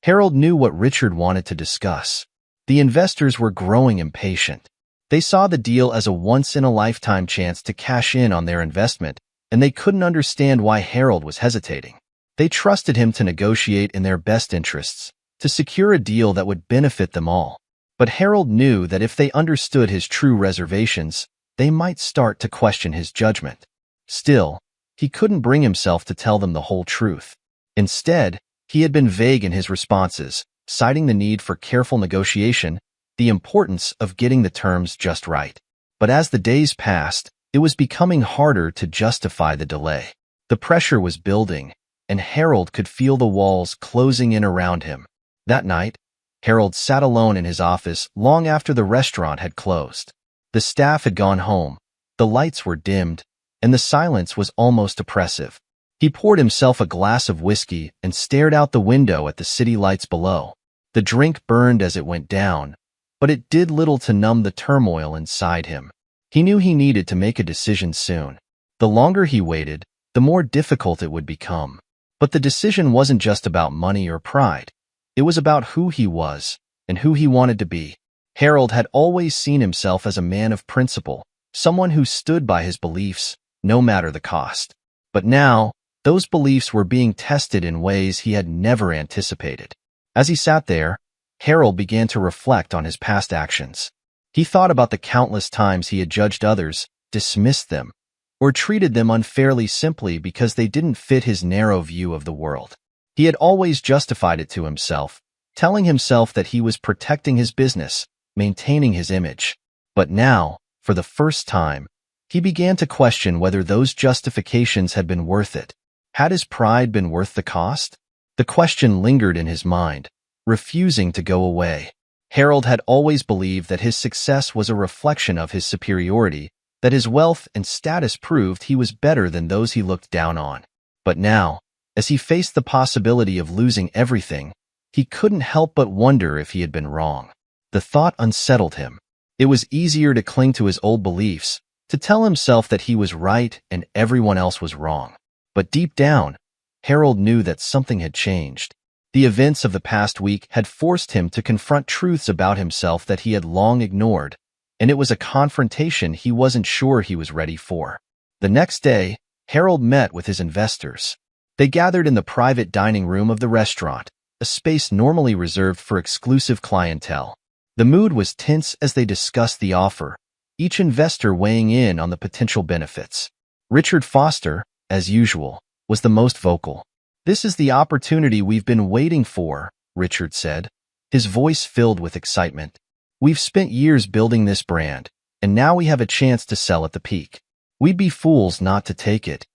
Harold knew what Richard wanted to discuss. The investors were growing impatient. They saw the deal as a once-in-a-lifetime chance to cash in on their investment, and they couldn't understand why Harold was hesitating. They trusted him to negotiate in their best interests, to secure a deal that would benefit them all. But Harold knew that if they understood his true reservations, they might start to question his judgment. Still, he couldn't bring himself to tell them the whole truth. Instead, he had been vague in his responses, citing the need for careful negotiation, the importance of getting the terms just right. But as the days passed, it was becoming harder to justify the delay. The pressure was building, and Harold could feel the walls closing in around him. That night, Harold sat alone in his office long after the restaurant had closed. The staff had gone home, the lights were dimmed, and the silence was almost oppressive. He poured himself a glass of whiskey and stared out the window at the city lights below. The drink burned as it went down, but it did little to numb the turmoil inside him. He knew he needed to make a decision soon. The longer he waited, the more difficult it would become. But the decision wasn't just about money or pride. It was about who he was and who he wanted to be. Harold had always seen himself as a man of principle, someone who stood by his beliefs, no matter the cost. But now, those beliefs were being tested in ways he had never anticipated. As he sat there, Harold began to reflect on his past actions. He thought about the countless times he had judged others, dismissed them, or treated them unfairly simply because they didn't fit his narrow view of the world. He had always justified it to himself, telling himself that he was protecting his business, maintaining his image. But now, for the first time, he began to question whether those justifications had been worth it. Had his pride been worth the cost? The question lingered in his mind, refusing to go away. Harold had always believed that his success was a reflection of his superiority, that his wealth and status proved he was better than those he looked down on. But now, as he faced the possibility of losing everything, he couldn't help but wonder if he had been wrong. The thought unsettled him. It was easier to cling to his old beliefs, to tell himself that he was right and everyone else was wrong. But deep down, Harold knew that something had changed. The events of the past week had forced him to confront truths about himself that he had long ignored, and it was a confrontation he wasn't sure he was ready for. The next day, Harold met with his investors. They gathered in the private dining room of the restaurant, a space normally reserved for exclusive clientele. The mood was tense as they discussed the offer, each investor weighing in on the potential benefits. Richard Foster, as usual, was the most vocal. "This is the opportunity we've been waiting for," Richard said, his voice filled with excitement. "We've spent years building this brand, and now we have a chance to sell at the peak. We'd be fools not to take it."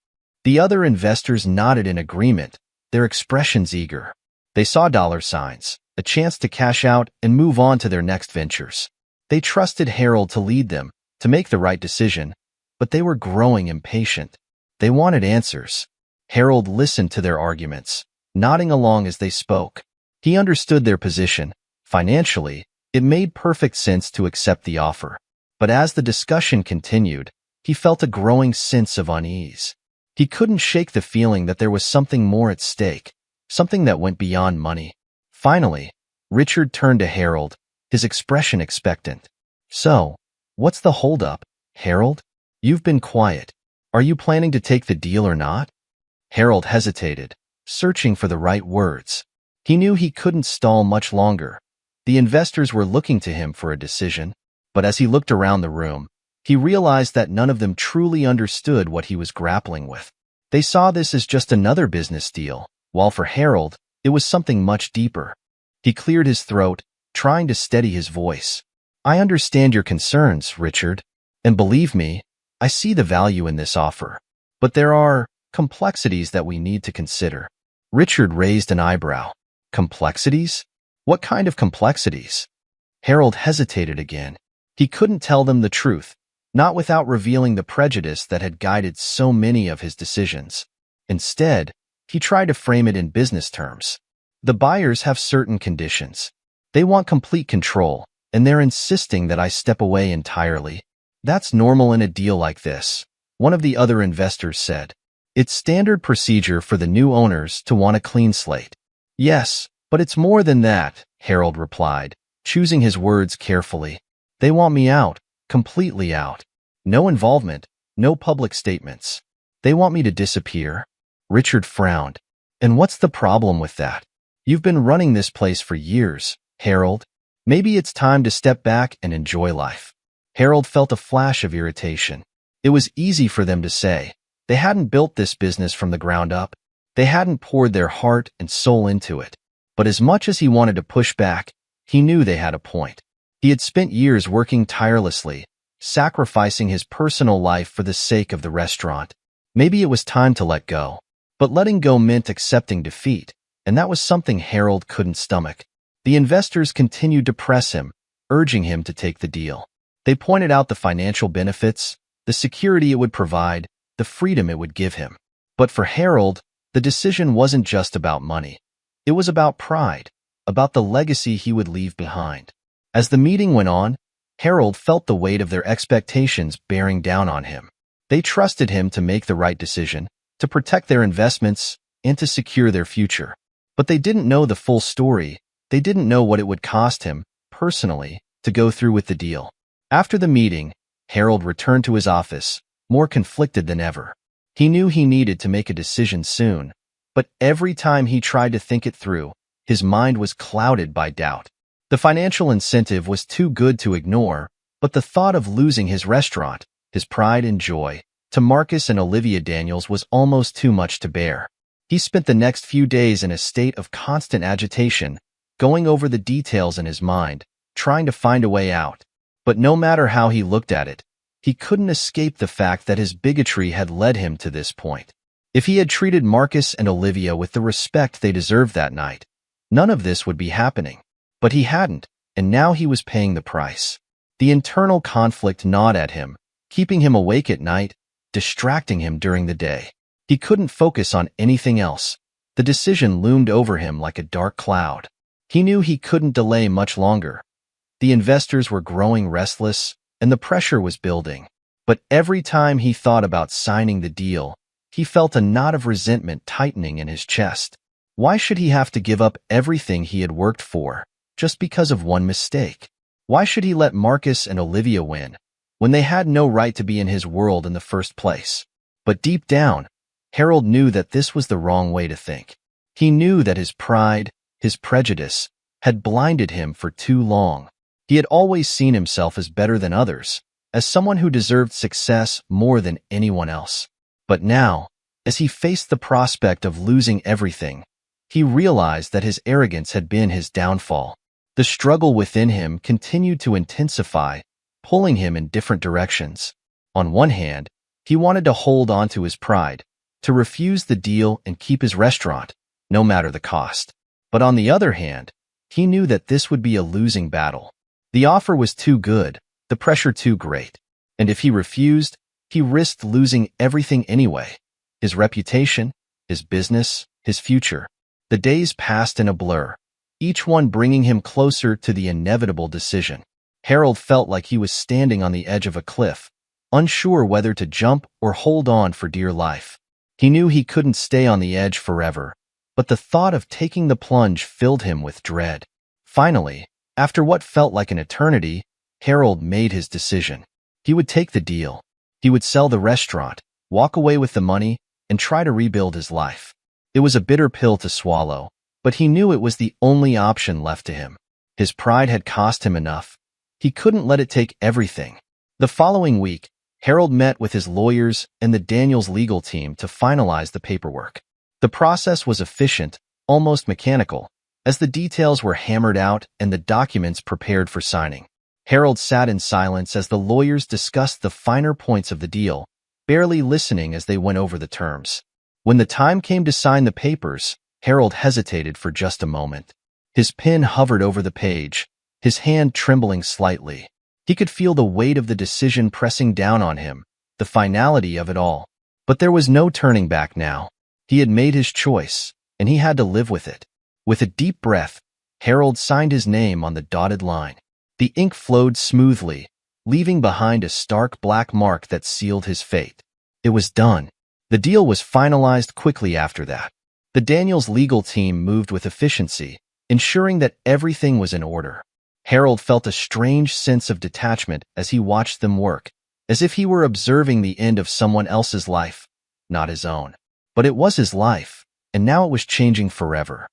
The other investors nodded in agreement, their expressions eager. They saw dollar signs, a chance to cash out and move on to their next ventures. They trusted Harold to lead them, to make the right decision, but they were growing impatient. They wanted answers. Harold listened to their arguments, nodding along as they spoke. He understood their position. Financially, it made perfect sense to accept the offer. But as the discussion continued, he felt a growing sense of unease. He couldn't shake the feeling that there was something more at stake, something that went beyond money. Finally, Richard turned to Harold, his expression expectant. "So, what's the holdup, Harold? You've been quiet. Are you planning to take the deal or not?" Harold hesitated, searching for the right words. He knew he couldn't stall much longer. The investors were looking to him for a decision, but as he looked around the room, he realized that none of them truly understood what he was grappling with. They saw this as just another business deal, while for Harold, it was something much deeper. He cleared his throat, trying to steady his voice. "I understand your concerns, Richard, and believe me, I see the value in this offer. But there are complexities that we need to consider." Richard raised an eyebrow. "Complexities? What kind of complexities?" Harold hesitated again. He couldn't tell them the truth, not without revealing the prejudice that had guided so many of his decisions. Instead, he tried to frame it in business terms. "The buyers have certain conditions. They want complete control, and they're insisting that I step away entirely. That's normal in a deal like this," one of the other investors said. "It's standard procedure for the new owners to want a clean slate." "Yes, but it's more than that," Harold replied, choosing his words carefully. "They want me out, Completely out. No involvement, no public statements. They want me to disappear? Richard frowned. And what's the problem with that? You've been running this place for years, Harold. Maybe it's time to step back and enjoy life. Harold felt a flash of irritation. It was easy for them to say. They hadn't built this business from the ground up. They hadn't poured their heart and soul into it. But as much as he wanted to push back, he knew they had a point. He had spent years working tirelessly, sacrificing his personal life for the sake of the restaurant. Maybe it was time to let go. But letting go meant accepting defeat, and that was something Harold couldn't stomach. The investors continued to press him, urging him to take the deal. They pointed out the financial benefits, the security it would provide, the freedom it would give him. But for Harold, the decision wasn't just about money. It was about pride, about the legacy he would leave behind. As the meeting went on, Harold felt the weight of their expectations bearing down on him. They trusted him to make the right decision, to protect their investments, and to secure their future. But they didn't know the full story. They didn't know what it would cost him, personally, to go through with the deal. After the meeting, Harold returned to his office, more conflicted than ever. He knew he needed to make a decision soon, but every time he tried to think it through, his mind was clouded by doubt. The financial incentive was too good to ignore, but the thought of losing his restaurant, his pride and joy, to Marcus and Olivia Daniels was almost too much to bear. He spent the next few days in a state of constant agitation, going over the details in his mind, trying to find a way out. But no matter how he looked at it, he couldn't escape the fact that his bigotry had led him to this point. If he had treated Marcus and Olivia with the respect they deserved that night, none of this would be happening. But he hadn't, and now he was paying the price. The internal conflict gnawed at him, keeping him awake at night, distracting him during the day. He couldn't focus on anything else. The decision loomed over him like a dark cloud. He knew he couldn't delay much longer. The investors were growing restless, and the pressure was building. But every time he thought about signing the deal, he felt a knot of resentment tightening in his chest. Why should he have to give up everything he had worked for, just because of one mistake? Why should he let Marcus and Olivia win, when they had no right to be in his world in the first place? But deep down, Harold knew that this was the wrong way to think. He knew that his pride, his prejudice, had blinded him for too long. He had always seen himself as better than others, as someone who deserved success more than anyone else. But now, as he faced the prospect of losing everything, he realized that his arrogance had been his downfall. The struggle within him continued to intensify, pulling him in different directions. On one hand, he wanted to hold on to his pride, to refuse the deal and keep his restaurant, no matter the cost. But on the other hand, he knew that this would be a losing battle. The offer was too good, the pressure too great. And if he refused, he risked losing everything anyway. His reputation, his business, his future. The days passed in a blur, each one bringing him closer to the inevitable decision. Harold felt like he was standing on the edge of a cliff, unsure whether to jump or hold on for dear life. He knew he couldn't stay on the edge forever, but the thought of taking the plunge filled him with dread. Finally, after what felt like an eternity, Harold made his decision. He would take the deal. He would sell the restaurant, walk away with the money, and try to rebuild his life. It was a bitter pill to swallow, but he knew it was the only option left to him. His pride had cost him enough. He couldn't let it take everything. The following week, Harold met with his lawyers and the Daniels legal team to finalize the paperwork. The process was efficient, almost mechanical, as the details were hammered out and the documents prepared for signing. Harold sat in silence as the lawyers discussed the finer points of the deal, barely listening as they went over the terms. When the time came to sign the papers, Harold hesitated for just a moment. His pen hovered over the page, his hand trembling slightly. He could feel the weight of the decision pressing down on him, the finality of it all. But there was no turning back now. He had made his choice, and he had to live with it. With a deep breath, Harold signed his name on the dotted line. The ink flowed smoothly, leaving behind a stark black mark that sealed his fate. It was done. The deal was finalized quickly after that. The Daniels legal team moved with efficiency, ensuring that everything was in order. Harold felt a strange sense of detachment as he watched them work, as if he were observing the end of someone else's life, not his own. But it was his life, and now it was changing forever.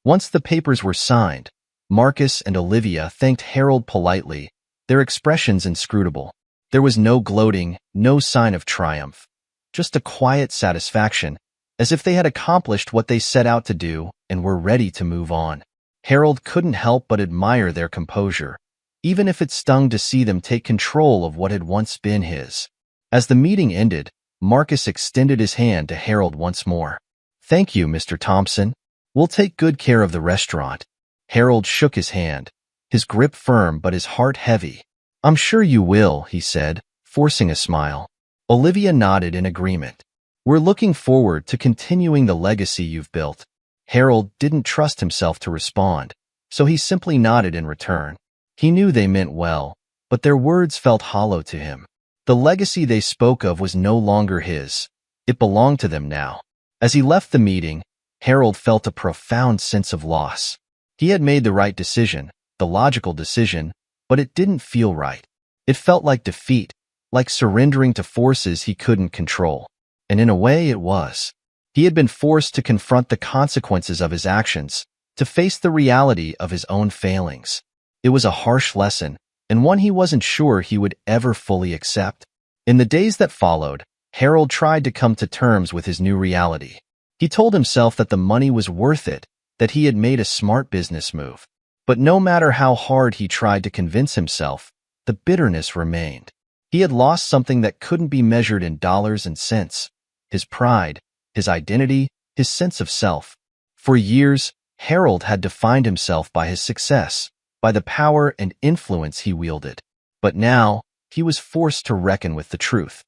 Once the papers were signed, Marcus and Olivia thanked Harold politely, their expressions inscrutable. There was no gloating, no sign of triumph, just a quiet satisfaction, as if they had accomplished what they set out to do and were ready to move on. Harold couldn't help but admire their composure, even if it stung to see them take control of what had once been his. As the meeting ended, Marcus extended his hand to Harold once more. "Thank you, Mr. Thompson. We'll take good care of the restaurant." Harold shook his hand, his grip firm but his heart heavy. "I'm sure you will," he said, forcing a smile. Olivia nodded in agreement. "We're looking forward to continuing the legacy you've built." Harold didn't trust himself to respond, so he simply nodded in return. He knew they meant well, but their words felt hollow to him. The legacy they spoke of was no longer his. It belonged to them now. As he left the meeting, Harold felt a profound sense of loss. He had made the right decision, the logical decision, but it didn't feel right. It felt like defeat, like surrendering to forces he couldn't control. And in a way, it was. He had been forced to confront the consequences of his actions, to face the reality of his own failings. It was a harsh lesson, and one he wasn't sure he would ever fully accept. In the days that followed, Harold tried to come to terms with his new reality. He told himself that the money was worth it, that he had made a smart business move. But no matter how hard he tried to convince himself, the bitterness remained. He had lost something that couldn't be measured in dollars and cents: his pride, his identity, his sense of self. For years, Harold had defined himself by his success, by the power and influence he wielded. But now, he was forced to reckon with the truth.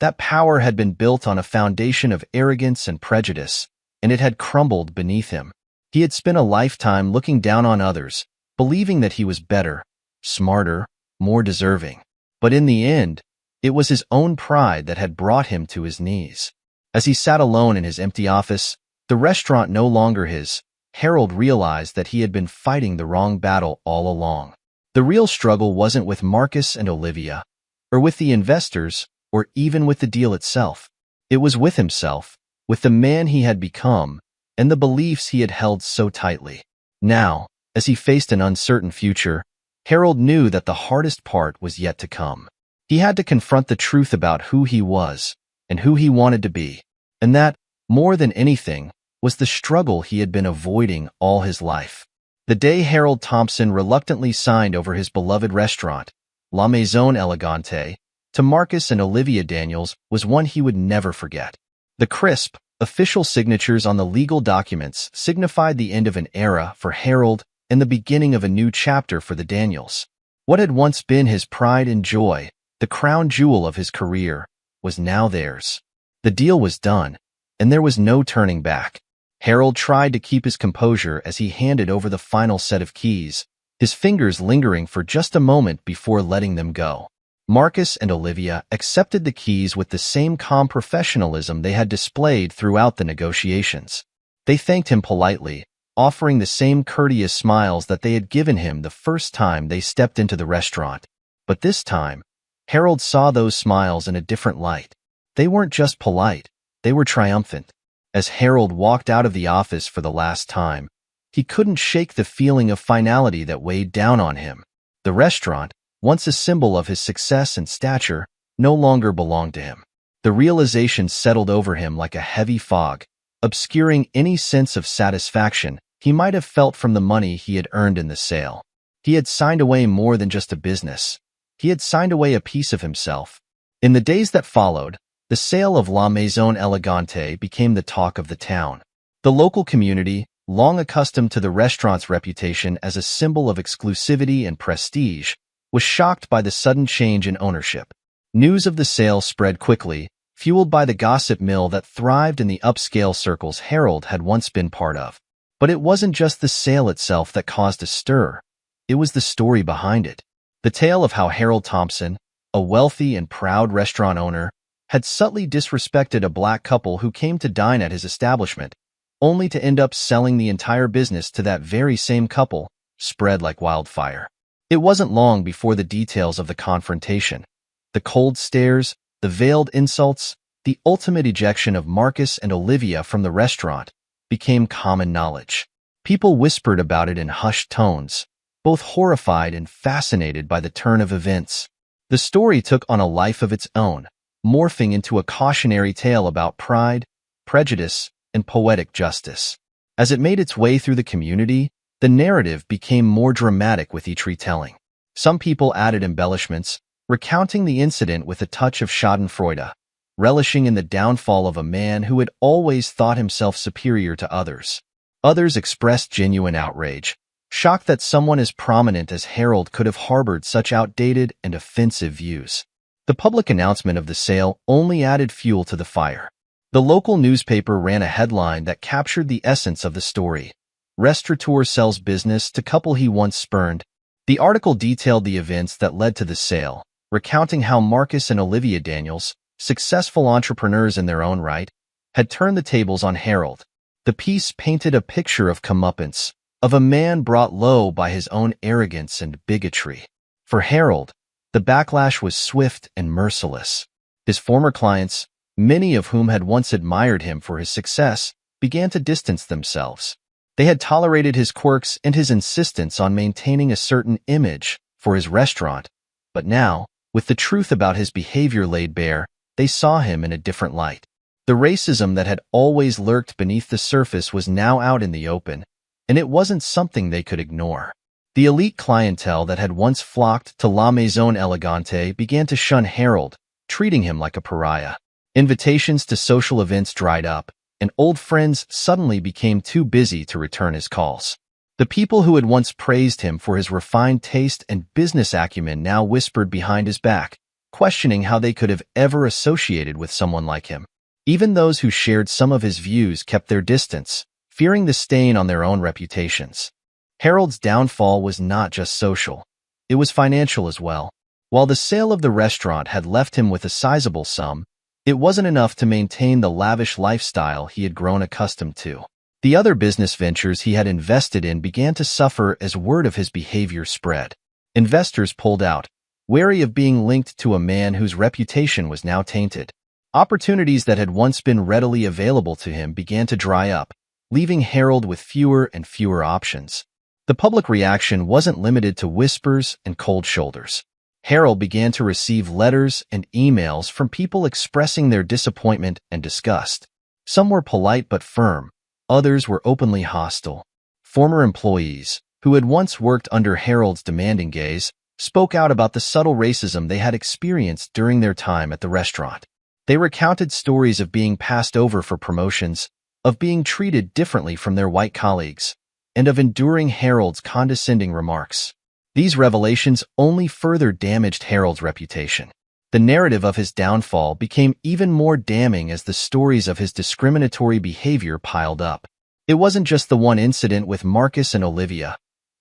That power had been built on a foundation of arrogance and prejudice, and it had crumbled beneath him. He had spent a lifetime looking down on others, believing that he was better, smarter, more deserving. But in the end, it was his own pride that had brought him to his knees. As he sat alone in his empty office, the restaurant no longer his, Harold realized that he had been fighting the wrong battle all along. The real struggle wasn't with Marcus and Olivia, or with the investors, or even with the deal itself. It was with himself, with the man he had become, and the beliefs he had held so tightly. Now, as he faced an uncertain future, Harold knew that the hardest part was yet to come. He had to confront the truth about who he was and who he wanted to be, and that, more than anything, was the struggle he had been avoiding all his life. The day Harold Thompson reluctantly signed over his beloved restaurant, La Maison Elegante, to Marcus and Olivia Daniels was one he would never forget. The crisp, official signatures on the legal documents signified the end of an era for Harold and the beginning of a new chapter for the Daniels. What had once been his pride and joy, the crown jewel of his career, was now theirs. The deal was done, and there was no turning back. Harold tried to keep his composure as he handed over the final set of keys, his fingers lingering for just a moment before letting them go. Marcus and Olivia accepted the keys with the same calm professionalism they had displayed throughout the negotiations. They thanked him politely, offering the same courteous smiles that they had given him the first time they stepped into the restaurant. But this time, Harold saw those smiles in a different light. They weren't just polite, they were triumphant. As Harold walked out of the office for the last time, he couldn't shake the feeling of finality that weighed down on him. The restaurant, once a symbol of his success and stature, no longer belonged to him. The realization settled over him like a heavy fog, obscuring any sense of satisfaction he might have felt from the money he had earned in the sale. He had signed away more than just a business. He had signed away a piece of himself. In the days that followed, the sale of La Maison Elegante became the talk of the town. The local community, long accustomed to the restaurant's reputation as a symbol of exclusivity and prestige, was shocked by the sudden change in ownership. News of the sale spread quickly, fueled by the gossip mill that thrived in the upscale circles Harold had once been part of. But it wasn't just the sale itself that caused a stir. It was the story behind it. The tale of how Harold Thompson, a wealthy and proud restaurant owner, had subtly disrespected a black couple who came to dine at his establishment, only to end up selling the entire business to that very same couple, spread like wildfire. It wasn't long before the details of the confrontation, the cold stares, the veiled insults, the ultimate ejection of Marcus and Olivia from the restaurant, became common knowledge. People whispered about it in hushed tones, both horrified and fascinated by the turn of events. The story took on a life of its own, morphing into a cautionary tale about pride, prejudice, and poetic justice. As it made its way through the community, the narrative became more dramatic with each retelling. Some people added embellishments, recounting the incident with a touch of schadenfreude, relishing in the downfall of a man who had always thought himself superior to others. Others expressed genuine outrage, shocked that someone as prominent as Harold could have harbored such outdated and offensive views. The public announcement of the sale only added fuel to the fire. The local newspaper ran a headline that captured the essence of the story: "Restaurateur sells business to couple he once spurned." The article detailed the events that led to the sale, recounting how Marcus and Olivia Daniels, successful entrepreneurs in their own right, had turned the tables on Harold. The piece painted a picture of comeuppance, of a man brought low by his own arrogance and bigotry. For Harold, the backlash was swift and merciless. His former clients, many of whom had once admired him for his success, began to distance themselves. They had tolerated his quirks and his insistence on maintaining a certain image for his restaurant, but now, with the truth about his behavior laid bare, they saw him in a different light. The racism that had always lurked beneath the surface was now out in the open, and it wasn't something they could ignore. The elite clientele that had once flocked to La Maison Elegante began to shun Harold, treating him like a pariah. Invitations to social events dried up, and old friends suddenly became too busy to return his calls. The people who had once praised him for his refined taste and business acumen now whispered behind his back, questioning how they could have ever associated with someone like him. Even those who shared some of his views kept their distance, fearing the stain on their own reputations. Harold's downfall was not just social. It was financial as well. While the sale of the restaurant had left him with a sizable sum, it wasn't enough to maintain the lavish lifestyle he had grown accustomed to. The other business ventures he had invested in began to suffer as word of his behavior spread. Investors pulled out, wary of being linked to a man whose reputation was now tainted. Opportunities that had once been readily available to him began to dry up, leaving Harold with fewer and fewer options. The public reaction wasn't limited to whispers and cold shoulders. Harold began to receive letters and emails from people expressing their disappointment and disgust. Some were polite but firm, others were openly hostile. Former employees, who had once worked under Harold's demanding gaze, spoke out about the subtle racism they had experienced during their time at the restaurant. They recounted stories of being passed over for promotions, of being treated differently from their white colleagues, and of enduring Harold's condescending remarks. These revelations only further damaged Harold's reputation. The narrative of his downfall became even more damning as the stories of his discriminatory behavior piled up. It wasn't just the one incident with Marcus and Olivia.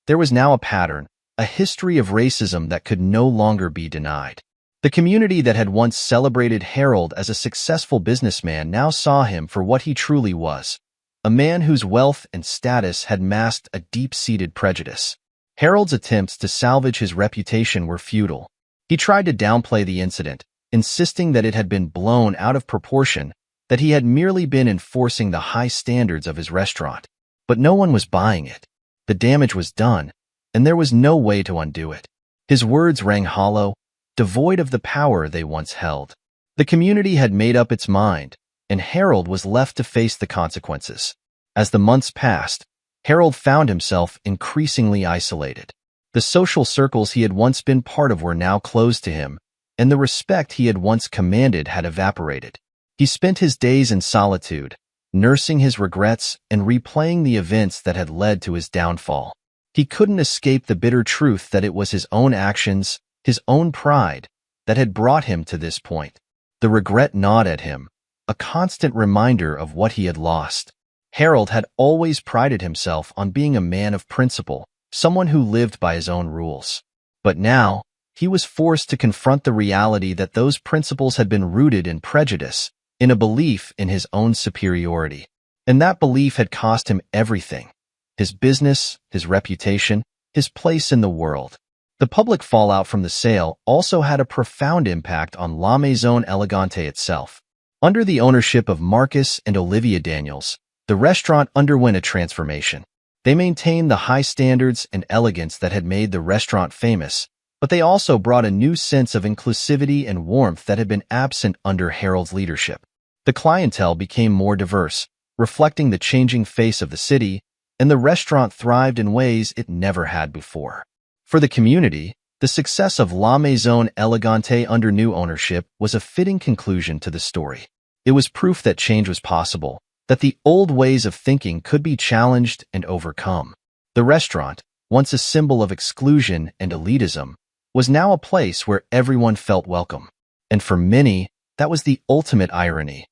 There was now a pattern, a history of racism that could no longer be denied. The community that had once celebrated Harold as a successful businessman now saw him for what he truly was, a man whose wealth and status had masked a deep-seated prejudice. Harold's attempts to salvage his reputation were futile. He tried to downplay the incident, insisting that it had been blown out of proportion, that he had merely been enforcing the high standards of his restaurant. But no one was buying it. The damage was done, and there was no way to undo it. His words rang hollow, devoid of the power they once held. The community had made up its mind, and Harold was left to face the consequences. As the months passed, Harold found himself increasingly isolated. The social circles he had once been part of were now closed to him, and the respect he had once commanded had evaporated. He spent his days in solitude, nursing his regrets and replaying the events that had led to his downfall. He couldn't escape the bitter truth that it was his own actions, his own pride, that had brought him to this point. The regret gnawed at him, a constant reminder of what he had lost. Harold had always prided himself on being a man of principle, someone who lived by his own rules. But now, he was forced to confront the reality that those principles had been rooted in prejudice, in a belief in his own superiority. And that belief had cost him everything: his business, his reputation, his place in the world. The public fallout from the sale also had a profound impact on La Maison Elegante itself. Under the ownership of Marcus and Olivia Daniels, the restaurant underwent a transformation. They maintained the high standards and elegance that had made the restaurant famous, but they also brought a new sense of inclusivity and warmth that had been absent under Harold's leadership. The clientele became more diverse, reflecting the changing face of the city, and the restaurant thrived in ways it never had before. For the community, the success of La Maison Elegante under new ownership was a fitting conclusion to the story. It was proof that change was possible, that the old ways of thinking could be challenged and overcome. The restaurant, once a symbol of exclusion and elitism, was now a place where everyone felt welcome. And for many, that was the ultimate irony.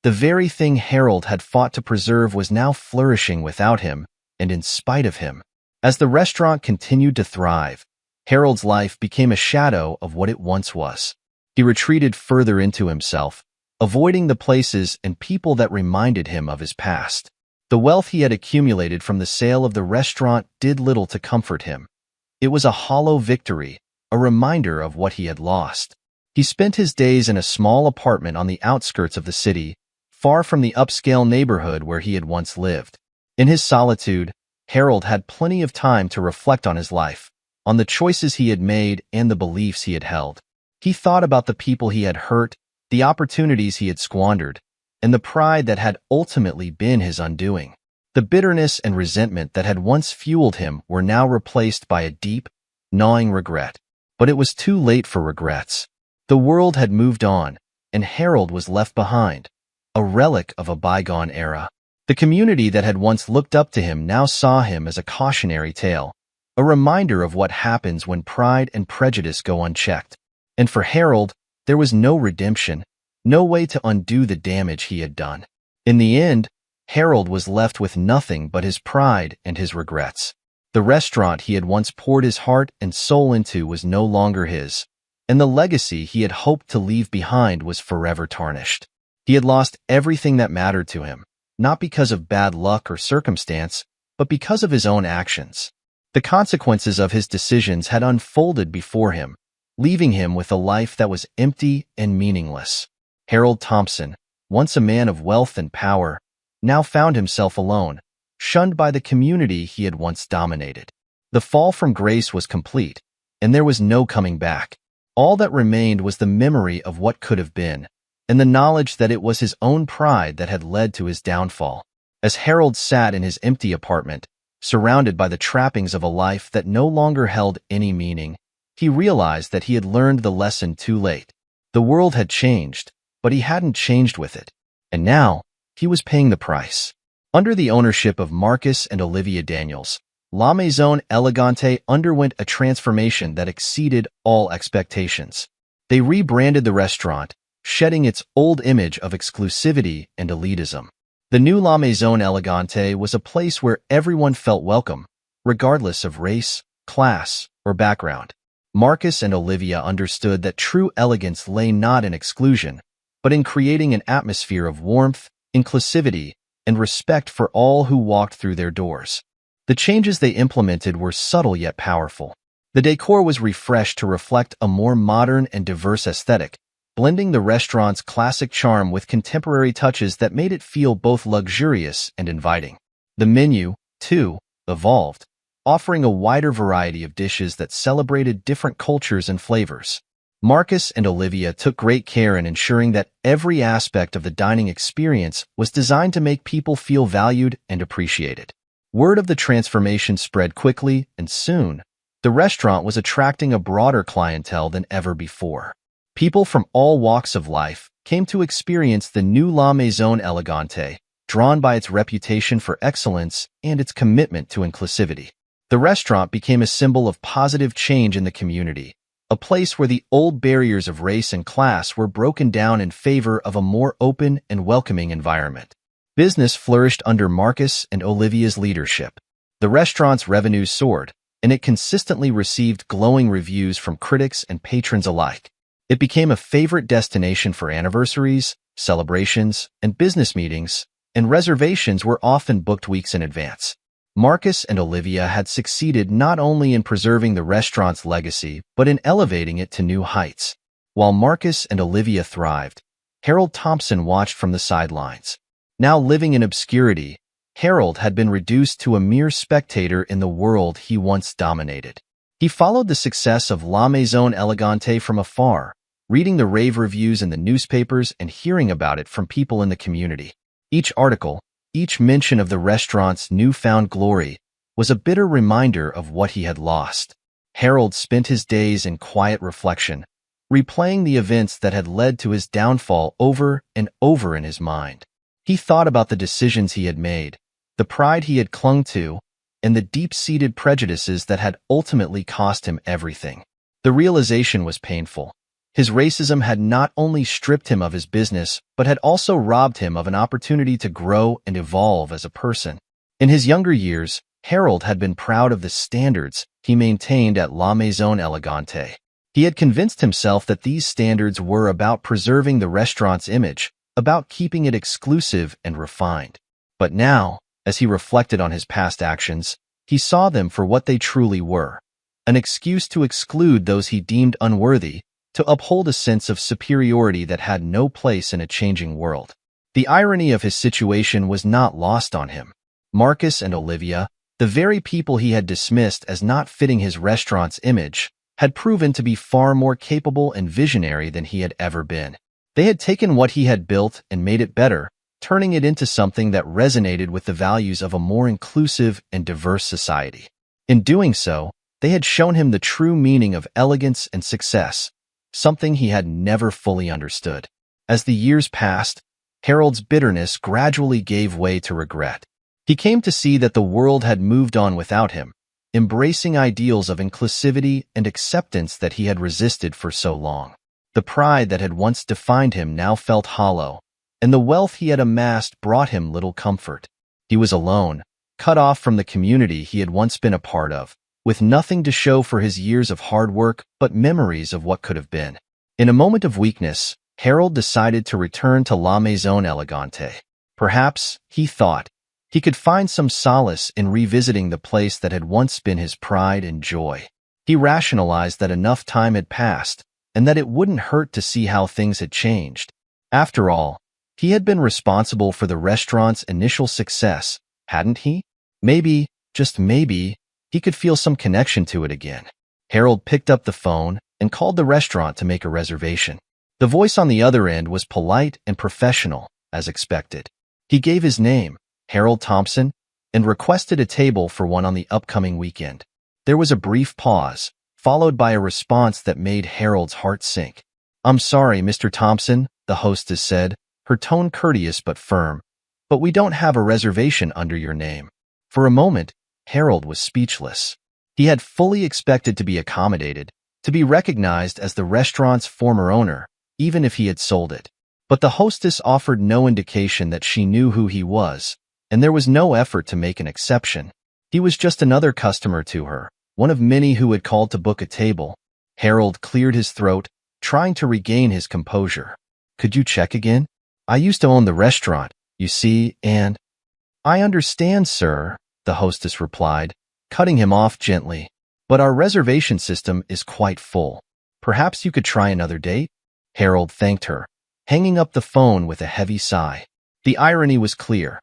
The very thing Harold had fought to preserve was now flourishing without him and in spite of him. As the restaurant continued to thrive, Harold's life became a shadow of what it once was. He retreated further into himself, avoiding the places and people that reminded him of his past. The wealth he had accumulated from the sale of the restaurant did little to comfort him. It was a hollow victory, a reminder of what he had lost. He spent his days in a small apartment on the outskirts of the city, far from the upscale neighborhood where he had once lived. In his solitude, Harold had plenty of time to reflect on his life, on the choices he had made and the beliefs he had held. He thought about the people he had hurt, the opportunities he had squandered, and the pride that had ultimately been his undoing. The bitterness and resentment that had once fueled him were now replaced by a deep, gnawing regret. But it was too late for regrets. The world had moved on, and Harold was left behind, a relic of a bygone era. The community that had once looked up to him now saw him as a cautionary tale, a reminder of what happens when pride and prejudice go unchecked. And for Harold, there was no redemption, no way to undo the damage he had done. In the end, Harold was left with nothing but his pride and his regrets. The restaurant he had once poured his heart and soul into was no longer his, and the legacy he had hoped to leave behind was forever tarnished. He had lost everything that mattered to him, not because of bad luck or circumstance, but because of his own actions. The consequences of his decisions had unfolded before him, leaving him with a life that was empty and meaningless. Harold Thompson, once a man of wealth and power, now found himself alone, shunned by the community he had once dominated. The fall from grace was complete, and there was no coming back. All that remained was the memory of what could have been, and the knowledge that it was his own pride that had led to his downfall. As Harold sat in his empty apartment, surrounded by the trappings of a life that no longer held any meaning, he realized that he had learned the lesson too late. The world had changed, but he hadn't changed with it. And now, he was paying the price. Under the ownership of Marcus and Olivia Daniels, La Maison Elegante underwent a transformation that exceeded all expectations. They rebranded the restaurant, shedding its old image of exclusivity and elitism. The new La Maison Elegante was a place where everyone felt welcome, regardless of race, class, or background. Marcus and Olivia understood that true elegance lay not in exclusion, but in creating an atmosphere of warmth, inclusivity, and respect for all who walked through their doors. The changes they implemented were subtle yet powerful. The decor was refreshed to reflect a more modern and diverse aesthetic, blending the restaurant's classic charm with contemporary touches that made it feel both luxurious and inviting. The menu, too, evolved, offering a wider variety of dishes that celebrated different cultures and flavors. Marcus and Olivia took great care in ensuring that every aspect of the dining experience was designed to make people feel valued and appreciated. Word of the transformation spread quickly, and soon, the restaurant was attracting a broader clientele than ever before. People from all walks of life came to experience the new La Maison Elegante, drawn by its reputation for excellence and its commitment to inclusivity. The restaurant became a symbol of positive change in the community, a place where the old barriers of race and class were broken down in favor of a more open and welcoming environment. Business flourished under Marcus and Olivia's leadership. The restaurant's revenues soared, and it consistently received glowing reviews from critics and patrons alike. It became a favorite destination for anniversaries, celebrations, and business meetings, and reservations were often booked weeks in advance. Marcus and Olivia had succeeded not only in preserving the restaurant's legacy, but in elevating it to new heights. While Marcus and Olivia thrived, Harold Thompson watched from the sidelines. Now living in obscurity, Harold had been reduced to a mere spectator in the world he once dominated. He followed the success of La Maison Elegante from afar, reading the rave reviews in the newspapers and hearing about it from people in the community. Each article, each mention of the restaurant's newfound glory, was a bitter reminder of what he had lost. Harold spent his days in quiet reflection, replaying the events that had led to his downfall over and over in his mind. He thought about the decisions he had made, the pride he had clung to, and the deep-seated prejudices that had ultimately cost him everything. The realization was painful. His racism had not only stripped him of his business, but had also robbed him of an opportunity to grow and evolve as a person. In his younger years, Harold had been proud of the standards he maintained at La Maison Elegante. He had convinced himself that these standards were about preserving the restaurant's image, about keeping it exclusive and refined. But now, as he reflected on his past actions, he saw them for what they truly were: an excuse to exclude those he deemed unworthy, to uphold a sense of superiority that had no place in a changing world. The irony of his situation was not lost on him. Marcus and Olivia, the very people he had dismissed as not fitting his restaurant's image, had proven to be far more capable and visionary than he had ever been. They had taken what he had built and made it better, turning it into something that resonated with the values of a more inclusive and diverse society. In doing so, they had shown him the true meaning of elegance and success, something he had never fully understood. As the years passed, Harold's bitterness gradually gave way to regret. He came to see that the world had moved on without him, embracing ideals of inclusivity and acceptance that he had resisted for so long. The pride that had once defined him now felt hollow, and the wealth he had amassed brought him little comfort. He was alone, cut off from the community he had once been a part of, with nothing to show for his years of hard work but memories of what could have been. In a moment of weakness, Harold decided to return to La Maison Elegante. Perhaps, he thought, he could find some solace in revisiting the place that had once been his pride and joy. He rationalized that enough time had passed, and that it wouldn't hurt to see how things had changed. After all, he had been responsible for the restaurant's initial success, hadn't he? Maybe, just maybe, he could feel some connection to it again. Harold picked up the phone and called the restaurant to make a reservation. The voice on the other end was polite and professional, as expected. He gave his name, Harold Thompson, and requested a table for one on the upcoming weekend. There was a brief pause, followed by a response that made Harold's heart sink. "I'm sorry, Mr. Thompson," the hostess said, her tone courteous but firm, "but we don't have a reservation under your name." For a moment, Harold was speechless. He had fully expected to be accommodated, to be recognized as the restaurant's former owner, even if he had sold it. But the hostess offered no indication that she knew who he was, and there was no effort to make an exception. He was just another customer to her, one of many who had called to book a table. Harold cleared his throat, trying to regain his composure. "Could you check again? I used to own the restaurant, you see, and—" "I understand, sir," the hostess replied, cutting him off gently, "but our reservation system is quite full. Perhaps you could try another date?" Harold thanked her, hanging up the phone with a heavy sigh. The irony was clear.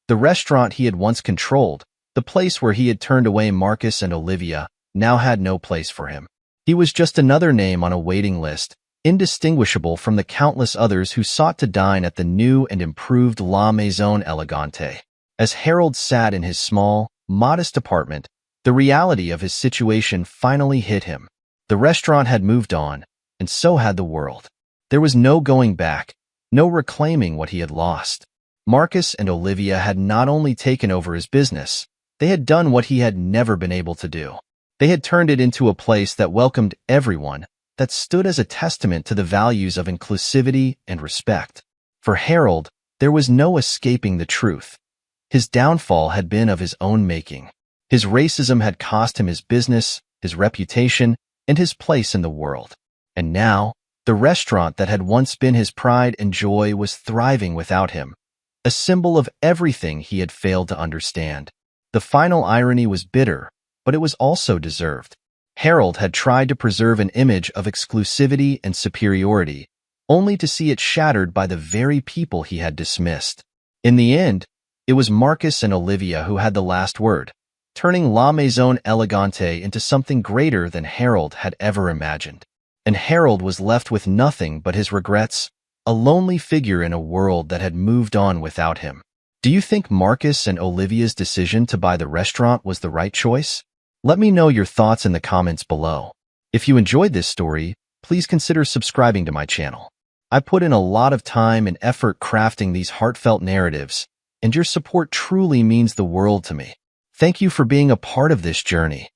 The restaurant he had once controlled, the place where he had turned away Marcus and Olivia, now had no place for him. He was just another name on a waiting list, indistinguishable from the countless others who sought to dine at the new and improved La Maison Elegante. As Harold sat in his small, modest apartment, the reality of his situation finally hit him. The restaurant had moved on, and so had the world. There was no going back, no reclaiming what he had lost. Marcus and Olivia had not only taken over his business, they had done what he had never been able to do. They had turned it into a place that welcomed everyone, that stood as a testament to the values of inclusivity and respect. For Harold, there was no escaping the truth. His downfall had been of his own making. His racism had cost him his business, his reputation, and his place in the world. And now, the restaurant that had once been his pride and joy was thriving without him, a symbol of everything he had failed to understand. The final irony was bitter, but it was also deserved. Harold had tried to preserve an image of exclusivity and superiority, only to see it shattered by the very people he had dismissed. In the end, it was Marcus and Olivia who had the last word, turning La Maison Elegante into something greater than Harold had ever imagined. And Harold was left with nothing but his regrets, a lonely figure in a world that had moved on without him. Do you think Marcus and Olivia's decision to buy the restaurant was the right choice? Let me know your thoughts in the comments below. If you enjoyed this story, please consider subscribing to my channel. I put in a lot of time and effort crafting these heartfelt narratives, and your support truly means the world to me. Thank you for being a part of this journey.